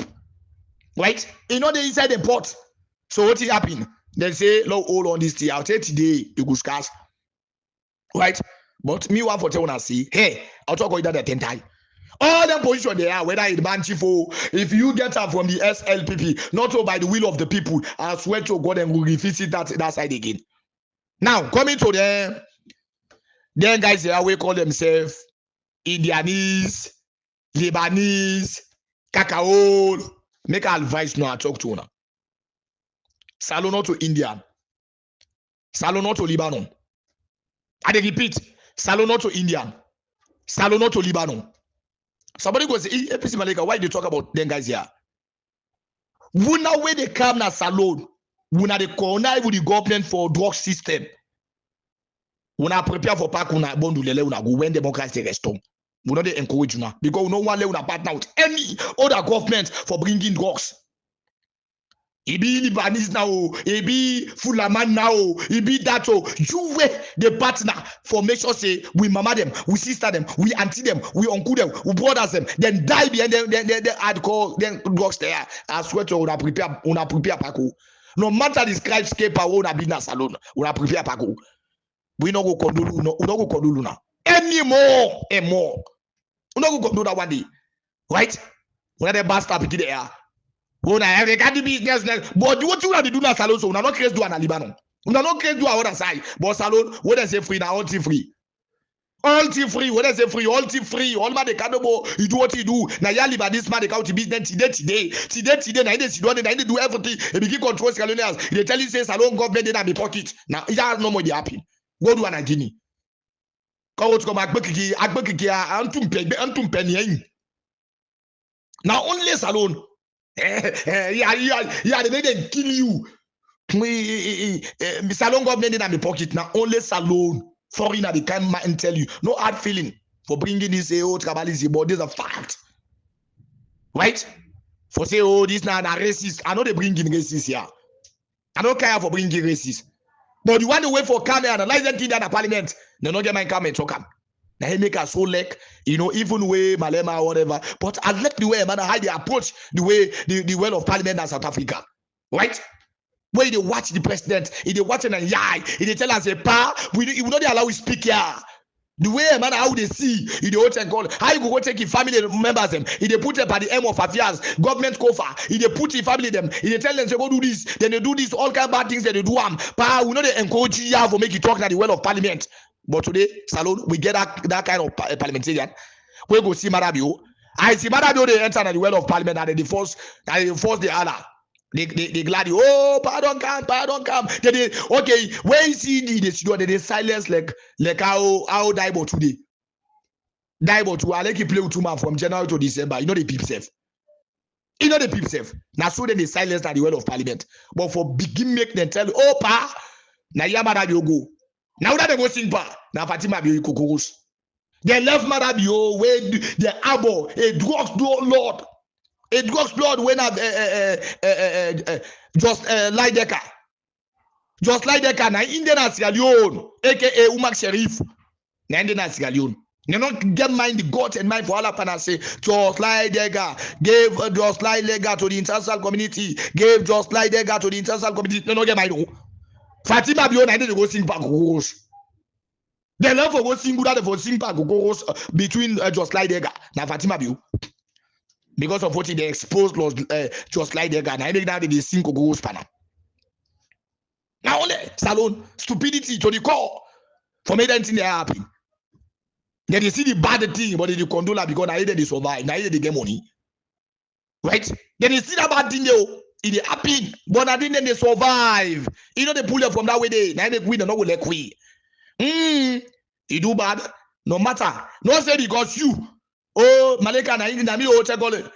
right? You know they inside the pot. So what will happen? They say, "Look, hold on this tea. I'll take today you go scarce, right?" But me one for tell when I see, hey, I'll talk about that 10 times. All the position they are, whether it's Banchifo, if you get up from the SLPP, not so by the will of the people, I swear to God and we'll revisit that side again. Now, coming to them guys they always call themselves Indianese, Lebanese, Cacao. Make advice now, I talk to now. Salon not to India. Salon not to Lebanon. I repeat, Salon not to India. Salon not to Lebanon. Somebody goes, APC Malika, why do you talk about them guys here? Wuna where they come na Salon, wuna they connive with the government for drug system. Wuna prepare for park una bondu lele una go when democracy restore. We not they encourage una because we no one let una partner with any other government for bringing drugs. It be Libanese now, it be Fulaman now, it be that. You were the partner for make sure say we mama them, we sister them, we auntie them, we uncle them, we brothers them, then die behind them, then hardcore, then drugs there. I swear to you, una prepare Paco. No matter the skyscraper, una be na salon, una prepare Paco. We no go condole now. Anymore, and more. We no go condole that one day, right? When the bastard pick there. When I have a candy business, but what you have to do now, Salon, so we are not crazy do an Libanon. We are not crazy do our other side. But Salon, what they say free now, all free. All free, what they say free, all free, all man they can't do, you do what you do. Now you live this man, they count business today. Now they do everything. They begin control Salonians. They tell you say Salon government they have the pocket. Now it has no more they happen. Go do an Guinea. Come out come Agbekiki, antum penny. Now only Salon. Yeah, they didn't kill you. Salon government in my pocket now. Only Salon foreigner they come and tell you no hard feeling for bringing this tribalism, but there's a fact, right? For say this now racist. I know they bring in racists here. I don't care for bringing racists, but you want to wait for come and analyze that thing in the parliament. They not get my comment talk am. Now he make us so like even way Malema or whatever. But I like the way man how they approach the way the world of parliament in South Africa, right? Where they watch the president, if they watch and if they tell us a we will not allow we speak here. The way man how they see, if they watch and call, how you go take your family members them, if they put them at the end of affairs, government cover, if they put your family them, if they tell them to go do this, then they do this, all kind of bad things that they do. We know they encourage you for make you talk at the world of parliament. But today, Salon, we get that kind of parliamentarian. We go see Mada Bio. I see Mada Bio, they enter the world of parliament and they force the other. They glad you, pardon come. Okay, where you see they silence like how Daibo today. Daibo too, I like you play with 2 months from January to December. You know the people safe. Now so then they silence at the world of parliament. But for begin make them tell you, now Mada Bio go. Now that they go sing pa, now Fatima Bio Kukurus. They left Mada Bio where the arbor, a drugs lord. A drugs lord when just like Deka. Just like Deka, now Indian Sierra Leone, aka Umak Sherif. Now Indian Sierra Leone. You not get mind the God and mind for all up and say, just like Deka, gave just like Deka to the international community, gave just like Deka to the international community. No, get mind. Fatima Bio na dey go sing back goros. They love for go sing that for sing back goros between just like Dega na Fatima Bio. Because of what they exposed was just like Dega na make that they sing goros pana. Now only Salon stupidity to the core for make anything they happen. Then they see the bad thing, but they condole her because now they survive, now they get money. Right? Then they see that bad thing, it happen, but now then they survive. You know, they pull them from that way, now they quit, and not will let quit. You do bad, no matter. No say because you, Malika, na me o check all it.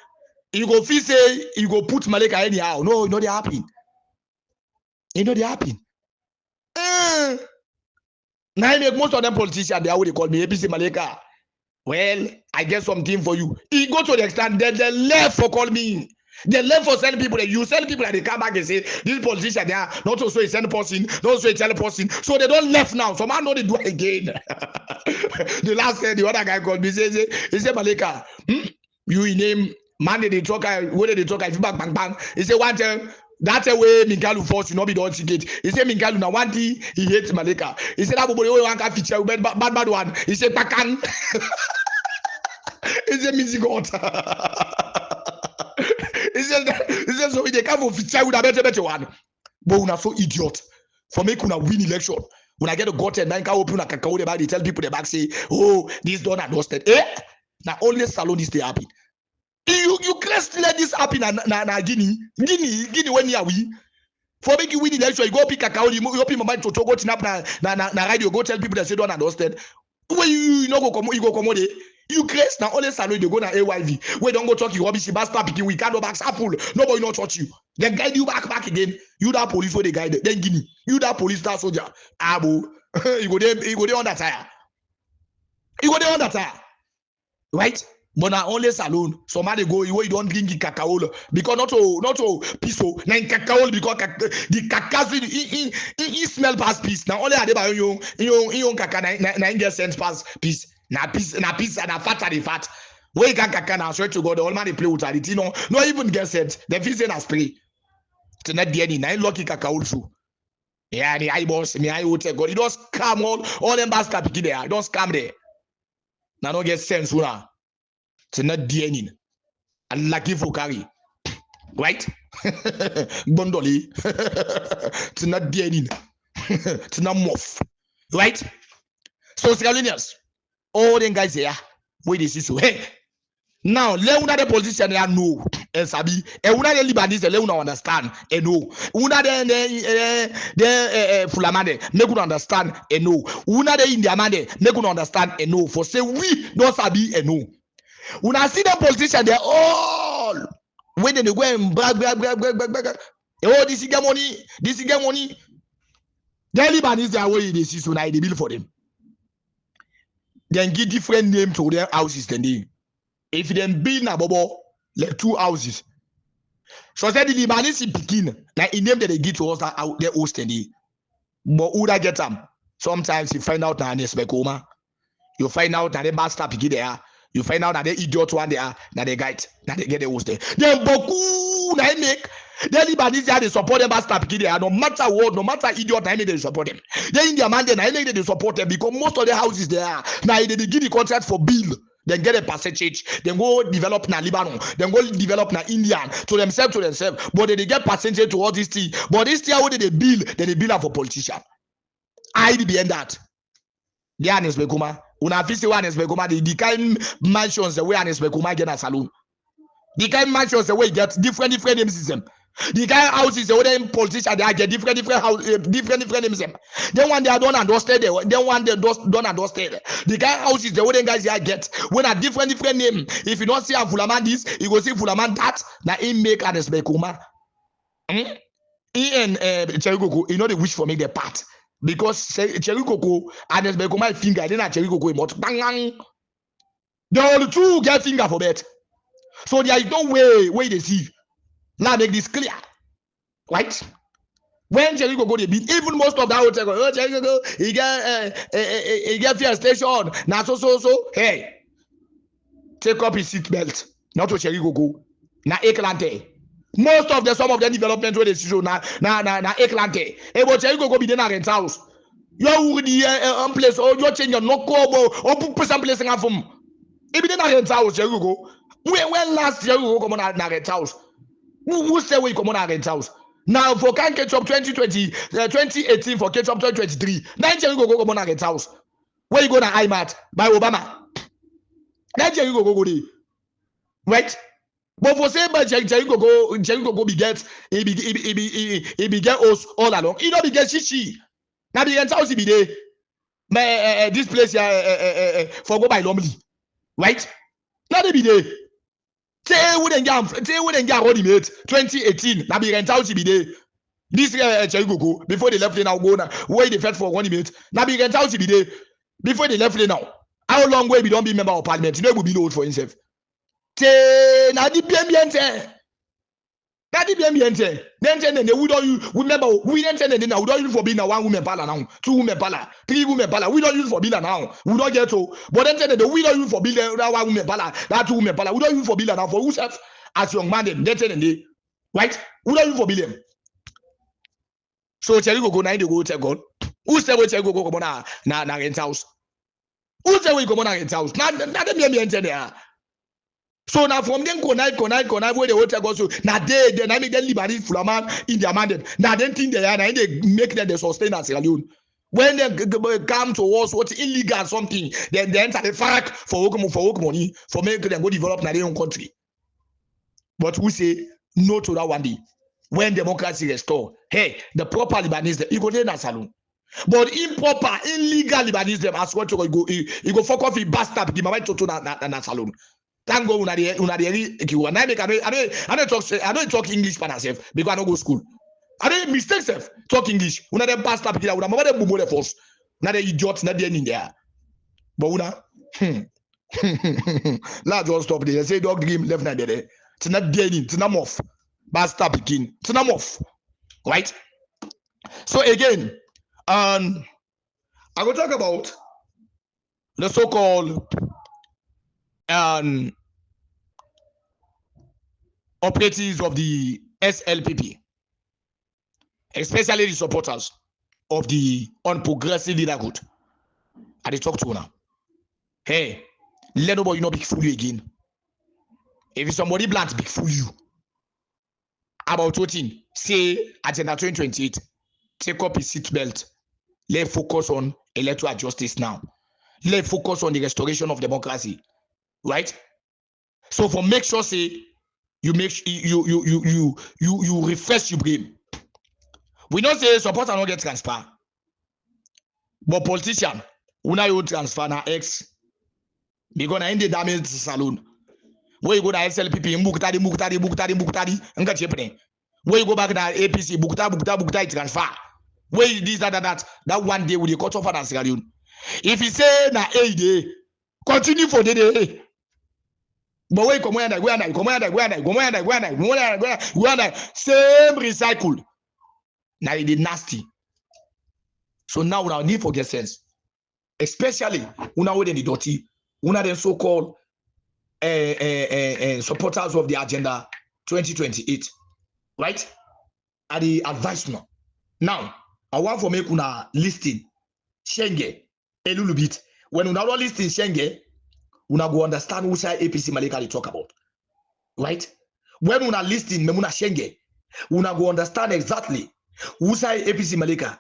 You go feel say you go put Malika anyhow. No, you know they happen. You know they happen. Now I make most of them politicians, they are what they call me, APC Malika. Well, I get something for you. It go to the extent that they left for call me. They left for send people. You send people and they come back and say, this politician, they are not also a send person, not also a tell person. So they don't left now. So man know they do it again. The last day, the other guy called me, he said, Malika, you name man they talk, where they talk, if you back bang bang. He said, one time, that's the way Minkalu force you not be done ticket. He said Minkalu now one thing he hates Malika. He said that boy one can feature bad one. He said Pakan. He said music God. He said so they come for feature with a better one. But we are so idiot. For make una win election. When I get a got and 9 can open a cacao the back, they tell people the back say, oh, this done and dusted. Now only salon is they happy. You can't let this happen na Guinea when you are we. For make you win election, you go pick a cow, you open my mind to go tap na radio, go tell people that say don't understand. When you know go come, you go commode. You crazy now only salon you go na AYV. We don't go talk you rubbish, basta picking, we can't go back apple. Nobody not touch you. They guide you back again. You that police where they guide then Guinea. You that police that soldier. Abo. You go there on that tire. You go there on that tire. Right? But now only saloon. Somebody go you don't drink cacao because not so piso. Now in cacao because the cacao he smell past piece. Now only ade ba you cacao na get sense past piece. Na piece and a fat and the fat. Where you can cacao now swear to God the old man they play with it. No even get sense. The fish say na spray. To not the na lucky cacao too. Yeah, the eyeballs me I will tell God. It don't scam all them bastard picky there. Don't scam there. Now don't get sense now. It's not DNA. And lucky for carry. Right? Bondoli. It's not DNA. It's not muff. Right? So, Scalinians, all them guys here, wait, this is so. Hey, now, let una the politician there know, and Sabi, and una the Libanese, let una understand, and know. Una the Fulamade, make una understand, and know. Una the Indiamade, make una understand, and know. For say, we don't Sabi, and know. When I see the politicians, they're all when they go and brag. Oh, this is get money. The Libanese their way they see so now they bill for them. Then give different name to their houses than they. If they build na bobo like 2 houses. So say the Libanese begin like in name that they give to us that their host and they. But who that get them? Sometimes you find out that they specoma. You find out that they bastard picky there. You find out that they idiot one they are, that they get the host there. Then Boku na make the Libanese they support them bastard picky there. No matter what, no matter idiot na make they support them. They in their man they make they support them because most of the houses there now they give the contract for bill. Then get a percentage. Then go develop na Lebanon. Then go develop na Indian to themselves. But they get percentage to all this thing. But this thing how they bill, then they bill for politician. I behind that. The honest Bekuma. Una fisi one is Bekuma. The kind mansions the way honest Bekuma get a saloon. The kind mansions the way get different names system. The kind houses the way them politicians they get different house different names system. Then one they are done and dusted. Then one they done and dusted. The kind houses the way them guys they get when a different name. If you don't see a Fulaman this, you go see Fulaman that. Now he make honest Bekuma. He and Cherikoko, you know they wish for make their part. Because Cherikoko and there's my finger, then Cherikoko but bang. They all two get finger for bet. So there is no way they see. Now make this clear. Right? When Cherikoko they beat, even most of that hotel, Cherikoko, he get fear station. Now so hey. Take up his seat belt. Not to Cherikoko. Now Eklante. Most of the some of the development where they see na Eklante. But Cherikoko be there rent house. You would the place or you change your no kobo or put some place in a form. If you didn't rent house, Cherikoko. When last year you come on a rent house? Who say we come on a rent house? Now for can catch up 2018 for catch up 2023. 9 Cherikoko come on a rent house. Where you go na IMAT by Obama? That Jerry go there. Right? But for say but Jerry go beget he beget us all along. He don't beget shishi. Now the house he be there. This place here for go by normally. Right? Now they be there. Say wouldn't get already made 2018. Now the rent house he be there. This Jerry go before they left now go now. Where they fed for 1 minute. Now the rent house he be there before they left now. How long will we don't be member of parliament? You know, it will be load for himself. Na di BMBNT. Na di BMBNT. Then we don't remember we don't now we don't use for being a 1 woman parlor now, 2 women parlor, 3 women parlor. We don't use for being now. We don't get to. But then we don't use for being that 1 woman parlor, that 2 women parlor. We don't use for being now for whoself as young man. Then right? We don't use for being. So Cherry go na dey go tell God. Who say we Cherry go come na rent house? Who say we come na rent house? Na dem BMBNT there. So now from them connive where the hotel goes to now they make them liberate Fulaman in their mandate. Now they think they are now they make them the sustain as alone. When they come to us what's illegal something, then they enter the fact for work money for making them go develop in their own country. But we say no to that one day. When democracy restore, hey, the proper Libanese you go there na salon. But improper, illegal Libanese them as what you go fuck off the bastard give my to na salon. Thank God una dey I don't talk English for myself because I don't go school. I don't mistake self talk English. Una dey bastard pikin una mama dey bumo the force. Una dey idiot na dey in there. But una let's just stop there. Say dog dream left na there. It's not there it's not off. Bastard pikin. It's not off. Right? So again, I will talk about the so-called operatives of the SLPP, especially the supporters of the unprogressive leaderhood. I dey talk to you now. Hey, let nobody not big fool you again. If somebody blunt big fool you about what thing, say agenda 2028, take up his seatbelt. Let's focus on electoral justice now. Let's focus on the restoration of democracy. Right? So for make sure say you refresh your brain. We don't say support and not get transfer. But politician, una you transfer na X. Because na in the damage salon. Where you go to SLPP, muktadi, nga chepne. Where you go back to APC, bukta transfer. Where you this that one day with the cut off and salon. If you say na a day, continue for the day. But where come same recycled. Now it is nasty. So now we need for get sense. Especially una with the dirty, una the so-called supporters of the agenda 2028. Right? Are the advice now. Now, I want for make una listing Shenge a little bit. When una listing Shenge, una go understand who say APC Malika they talk about. Right? When una listing Memuna Shenge, una go understand exactly who say APC Malika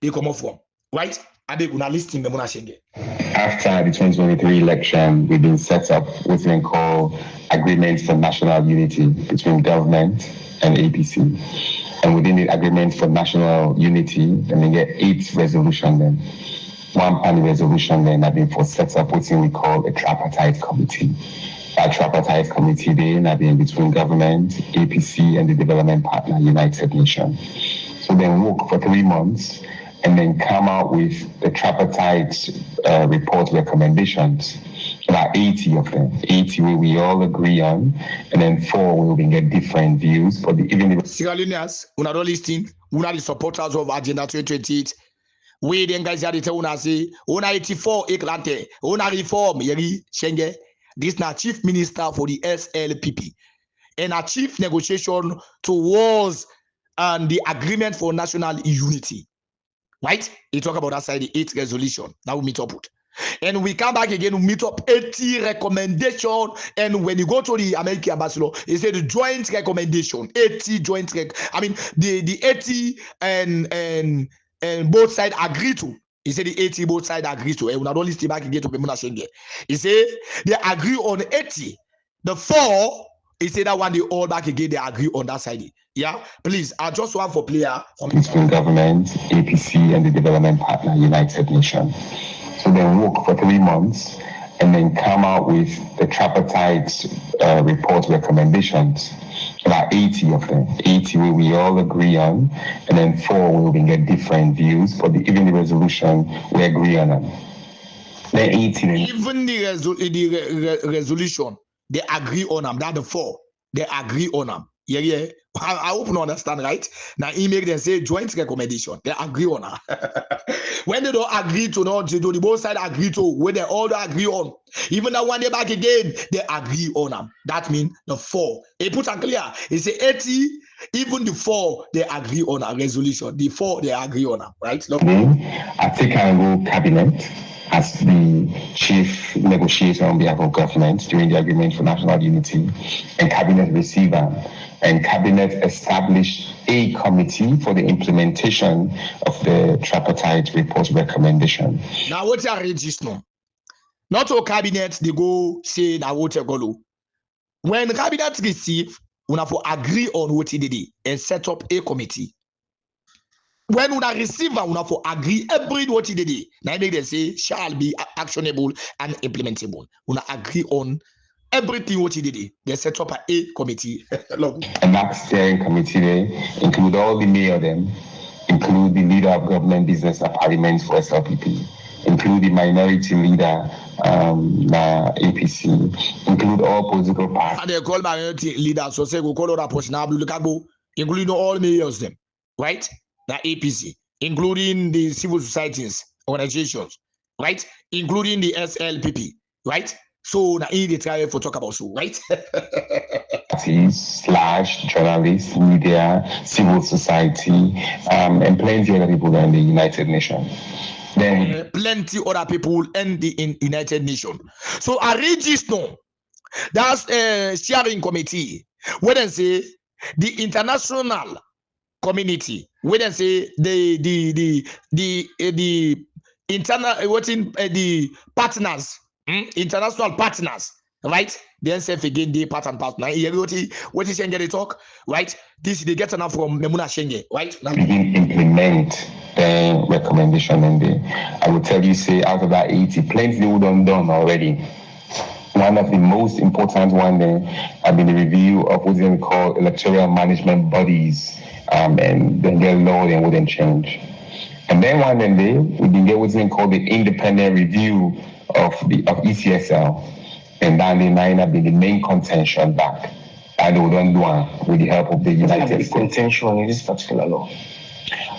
they come up from. Right? I beg una listing Memuna Shenge. After the 2023 election, we've been set up what's been called agreements for national unity between government and APC. And within the agreement for national unity, and then get 8 resolutions then. One panel resolution then have been for set up what we call a tripartite committee. That tripartite committee then have been between government, APC, and the development partner, United Nations. So then work for 3 months and then come out with the tripartite report recommendations. About 80 of them, 80 where we all agree on, and then 4 where we get different views. But even if Sierra Leoneans, una don't listen, una the supporters of Agenda 2028. We then guys are the una say, una 84 eklante, una reform, yeri Shenge. This na chief minister for the SLPP. And a chief negotiation towards the agreement for national unity. Right? He talk about that side, the 8th resolution. Now we meet up with. And we come back again, we meet up 80 recommendation. And when you go to the American ambassador, he said the joint recommendation, 80 joint the 80 and both sides agree to. He said the 80 both sides agree to it. We not only stay back again to Memuna Shenge. He said they agree on 80. The 4, he said that one they all back again, they agree on that side. Yeah, please, I just want for player. Between government, APC, and the development partner, United Nations. So they work for 3 months and then come out with the tripartite report recommendations. About 80 of them, 80 where we all agree on, and then 4 where we can get different views, but even the resolution, we agree on them. Then 80. Even the resolution, they agree on them. That's the 4. They agree on them. Yeah. I hope you understand, right? Now, he make them say joint recommendation. They agree on that. When they don't agree to not, the both sides agree to, when they all agree on, even that one day back again, they agree on them. That means the 4. He put it clear. He say 80, even the 4, they agree on a resolution. The 4, they agree on them, right? I take and go cabinet as the chief negotiator on behalf of government during the agreement for national unity, and cabinet receiver. And cabinet established a committee for the implementation of the tripartite report recommendation. Now, what you register? Not all cabinet they go say now what you go. When the cabinet receive, we have to agree on what it did and set up a committee. When we receive, we have to agree every what it did. Now they say shall be actionable and implementable. We agree on everything what he did. They set up a committee. And that steering committee they include all the mayor them, include the leader of government business at Parliament for SLPP, include the minority leader APC, include all political parties. And they call minority leaders, so say go call other person including all mayors them, right? The APC, including the civil societies organizations, right? Including the SLPP, right? So now they try for talk about so, right? Journalists, media, civil society, and plenty other people in the United Nations. Then plenty other people in the United Nations. So I register. That's a steering committee. When they say the international community, when they say the internal the partners. International partners, right? Then say again the partner. What is Shenge they talk, right? This they get enough from Memuna Shenge, right? Begin implement the recommendation, and I will tell you, say out of that 80, plenty they would have done already. One of the most important one there have been the review of what they call electoral management bodies, and then their law then wouldn't change. And then one day we didn't get what's called the independent review of ECSL, and then the 9 have been the main contention back. And they don't do it with the help of the United States. Contention in this particular law.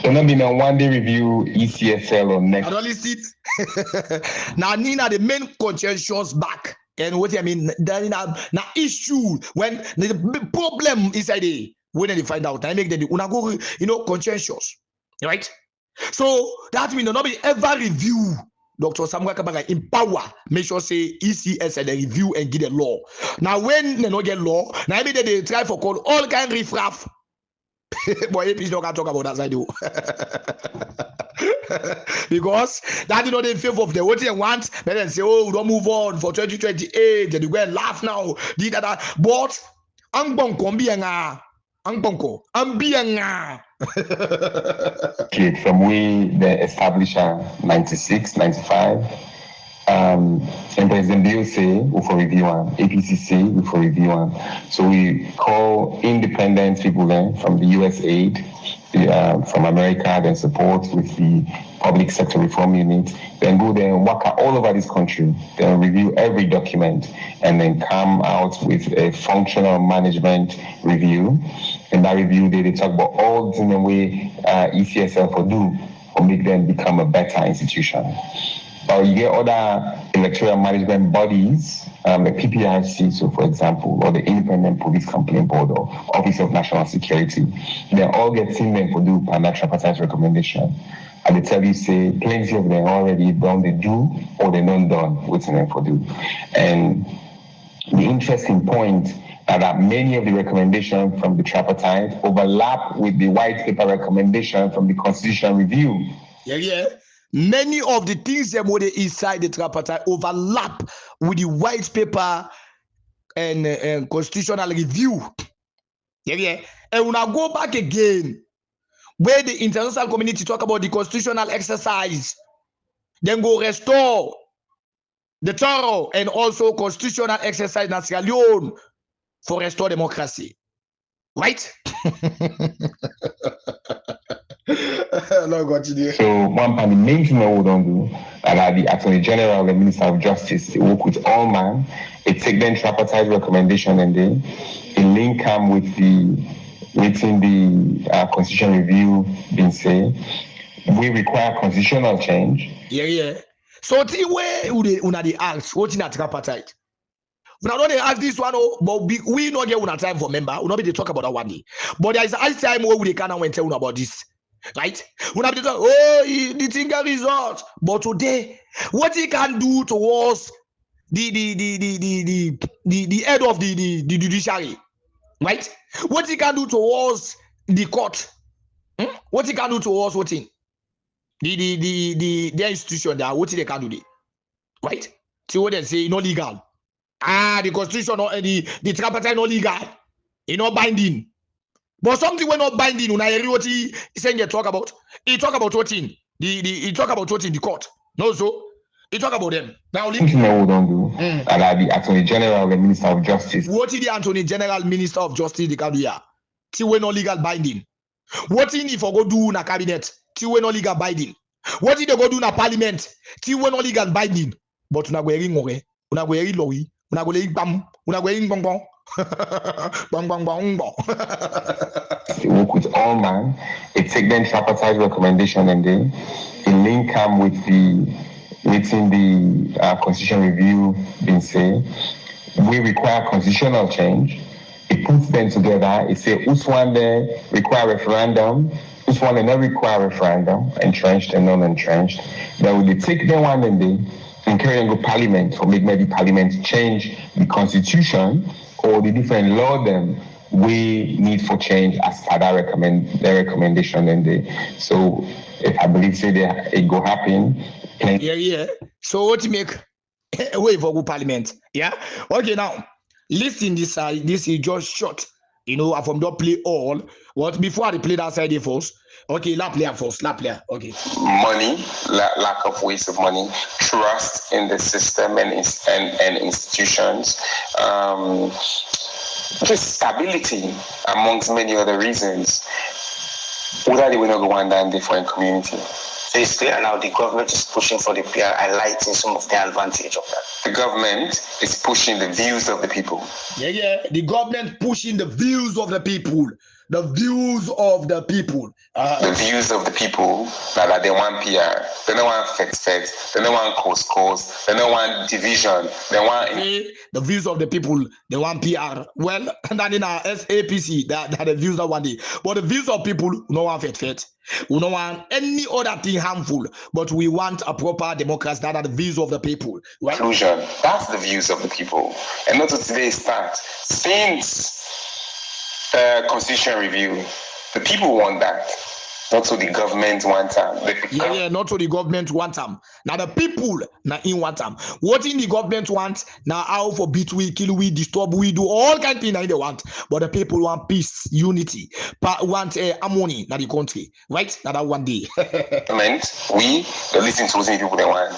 There not been a one-day review ECSL or next. I don't listen it. Now Nina the main contentions back. And what I mean, then now issue when the problem is there when they find out, I make them go, conscientious, right? So that means not be ever review. Dr. Samuel Kabaga in power, make sure say ECS and the review and get a law. Now when they not get law, now maybe they try for call all kind of riffraff. Boy, APC don't talk about that side. Because that is not in favor of the what they want. But then say, oh, we don't move on for 2028. Then you go and laugh now. But Angbonko Mbianga. Angbonko Mbianga. From we the establisher 96, 95. And President Bio say we for review one, APC say we for review one. So we call independent people then from the USAID, from America, then support with the public sector reform unit, then go there and work out all over this country, then review every document, and then come out with a functional management review. In that review, they talk about all the things the way ECSL for do or make them become a better institution. But you get other electoral management bodies, the PPRC, so for example, or the Independent Police Complaint Board or Office of National Security. They all get seen them for do an tripartite recommendation. And they tell you, say, plenty of them already done, they do, or they don't done what's in them for do. And the interesting point that many of the recommendations from the tripartite overlap with the white paper recommendation from the Constitutional Review. Yeah. many of the things that were inside the tripartite overlap with the white paper and constitutional review. Yeah. And when I go back again, where the international community talk about the constitutional exercise, then go restore the thorough and also constitutional exercise in Sierra Leone for restore democracy. Right? So one part, the main thing we don't do, that the Attorney General and the Minister of Justice, they work with all man, they take them tripartite recommendation and they link them with the within the constitution review being said. We require constitutional change. Yeah. So the way una the ask, what in a tripartite? We not only ask this one, but we not get una time for member. We not be to talk about that one day. But there is a time where we can and tell about this. Right? We not be to talk, the thing get result. But today, what he can do towards the head of the judiciary, right? What he can do towards the court, what he can do towards what thing? The institution there, what they can do there, right? See what they say, no legal. The constitution or the tripartite no legal, not binding. But something we're not binding. When I hear what he saying, he talk about what thing? He talk about what in the court. No, so he talk about them. Now, we don't do. The Attorney General and the Minister of Justice. What is the Attorney General, Minister of Justice they can do here? See we're not legal binding. What in if I go do in a cabinet? See we're not legal binding. What if they go do in a parliament? See we're not legal binding. But una go hearing more. Una go hearing lorry. Una go hearing bam. Una go hearing bong bong. Bong bong bong bong. They work with all man. They take them tripartite recommendation and they link them with the within the constitution review being said. We require constitutional change. It puts them together. It says which one they require referendum, which one they not require referendum, entrenched and non-entrenched. Then we take them one and they carry them go parliament or make maybe parliament change the constitution or the different law them we need for change as per their recommendation and they. So if I believe say it go happen. Yeah. So what you make a way for good parliament? Yeah. Okay, now listen this this is just short. I from don't play all. What before I play that side first? Okay, lap player first. Lap player. Okay. Money, lack of waste of money, trust in the system and institutions, just stability amongst many other reasons. Without we not go one down different community. So it's clear now the government is pushing for the PR, highlighting some of the advantage of that. The government is pushing the views of the people. Yeah. The government pushing the views of the people. The views of the people. The views of the people that they want PR. They don't want facts. They don't want cause. They don't want division. They want the views of the people. They want PR. Well, and then in our SLPP, that the views of one day. But the views of people, we don't want facts. We don't want any other thing harmful. But we want a proper democracy. That are the views of the people. Right? Inclusion. That's the views of the people. And not to today's start. Since constitution review, the people want that, not to the government one time. Not to the government one time. Now the people now in one time. What in the government want now? How for beat we, kill we, disturb we, do all kind of things they want. But the people want peace, unity, want harmony in the country, right? Now that one day. We listen to the people they want.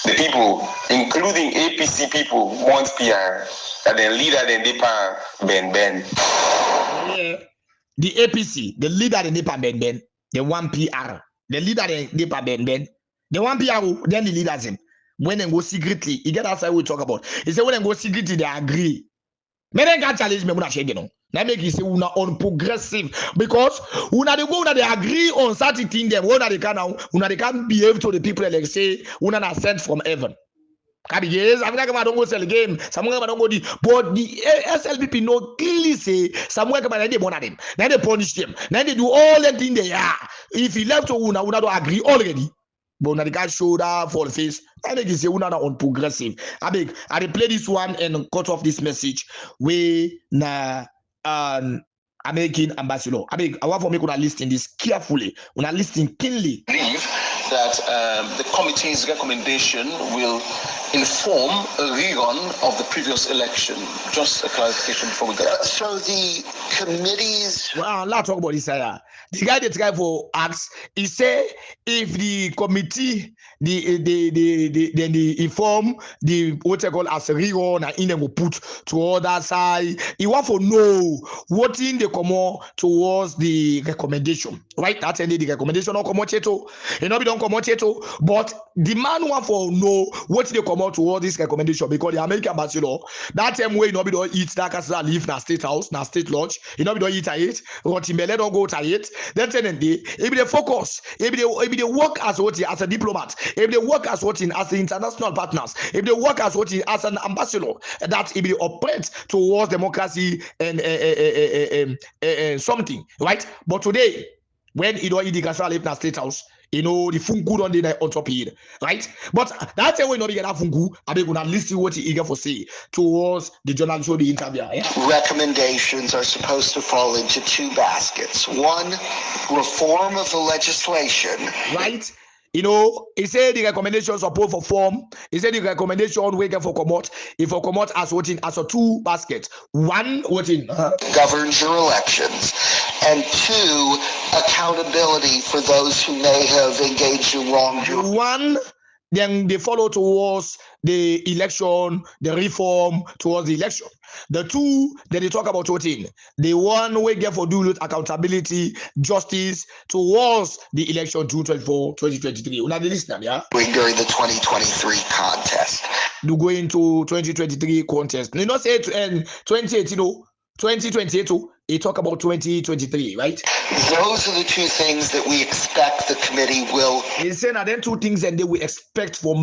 The people, including APC people, want PR. That the leader then they Ben. Yeah. The APC, the leader they Ben. They want PR. The leader they Ben. They want PR. Then the leaders him. When they go secretly, you get outside we talk about. He say when they go secretly, they agree. Me then can challenge me una shege no. Now make you say una unprogressive because una they go una they agree on certain things. Them una they can now una they can behave to the people and like say una na sent from heaven. Yes, I'm not going to go sell the game. Someone don't go but the SLPP no clearly say someone come and they monitor them. Then they punish them. Then they do all the things they are. If he left to una don't agree already. But una the guy shoulder for the face. I think say una na unprogressive. I play this one and cut off this message. We na American ambassador. I want for me to listen this carefully. Una listen keenly. that the committee's recommendation will inform a rerun of the previous election. Just a clarification before we go. So the committees. Well, let's talk about this. The guy that try for ask, he say if the committee the inform the what they call as a rerun and in them will put to other side. He want to know what in the come towards the recommendation, right? That's any the recommendation or come cheto. You know we don't come cheto, but the man want to know what they come out towards this recommendation because the American ambassador that time way you know we don't eat that cause leave na state house, na state lodge. You know we don't eat it. Rotimele don't go to it. Then if they focus, if they work as what as a diplomat, if they work as what as the international partners, if they work as what as an ambassador, that if they operate towards democracy and something, right? But today, when you don't eat the casserole in the state house, you know the fungu on the on top here, right? But that's why we not get that fungu. I be gonna listen what he eager for say towards the journalist or the interview. Yeah? Recommendations are supposed to fall into two baskets. One, reform of the legislation. Right? You know, he said the recommendations support for form. He said the recommendation we get for commot. If for commot as voting as a two baskets. One voting governs your elections, and two, accountability for those who may have engaged in wrongdoing. One, then they follow towards the election, the reform towards the election. The two, then they talk about voting. The one we get for due accountability, justice towards the election 2024-2023. Now the listener, yeah. During the 2023 contest. To go into 2023 contest. You know, say 2018, 2028, they talk about 2023, right? Those are the two things that we expect the committee will. He said, and then two things, and they will expect from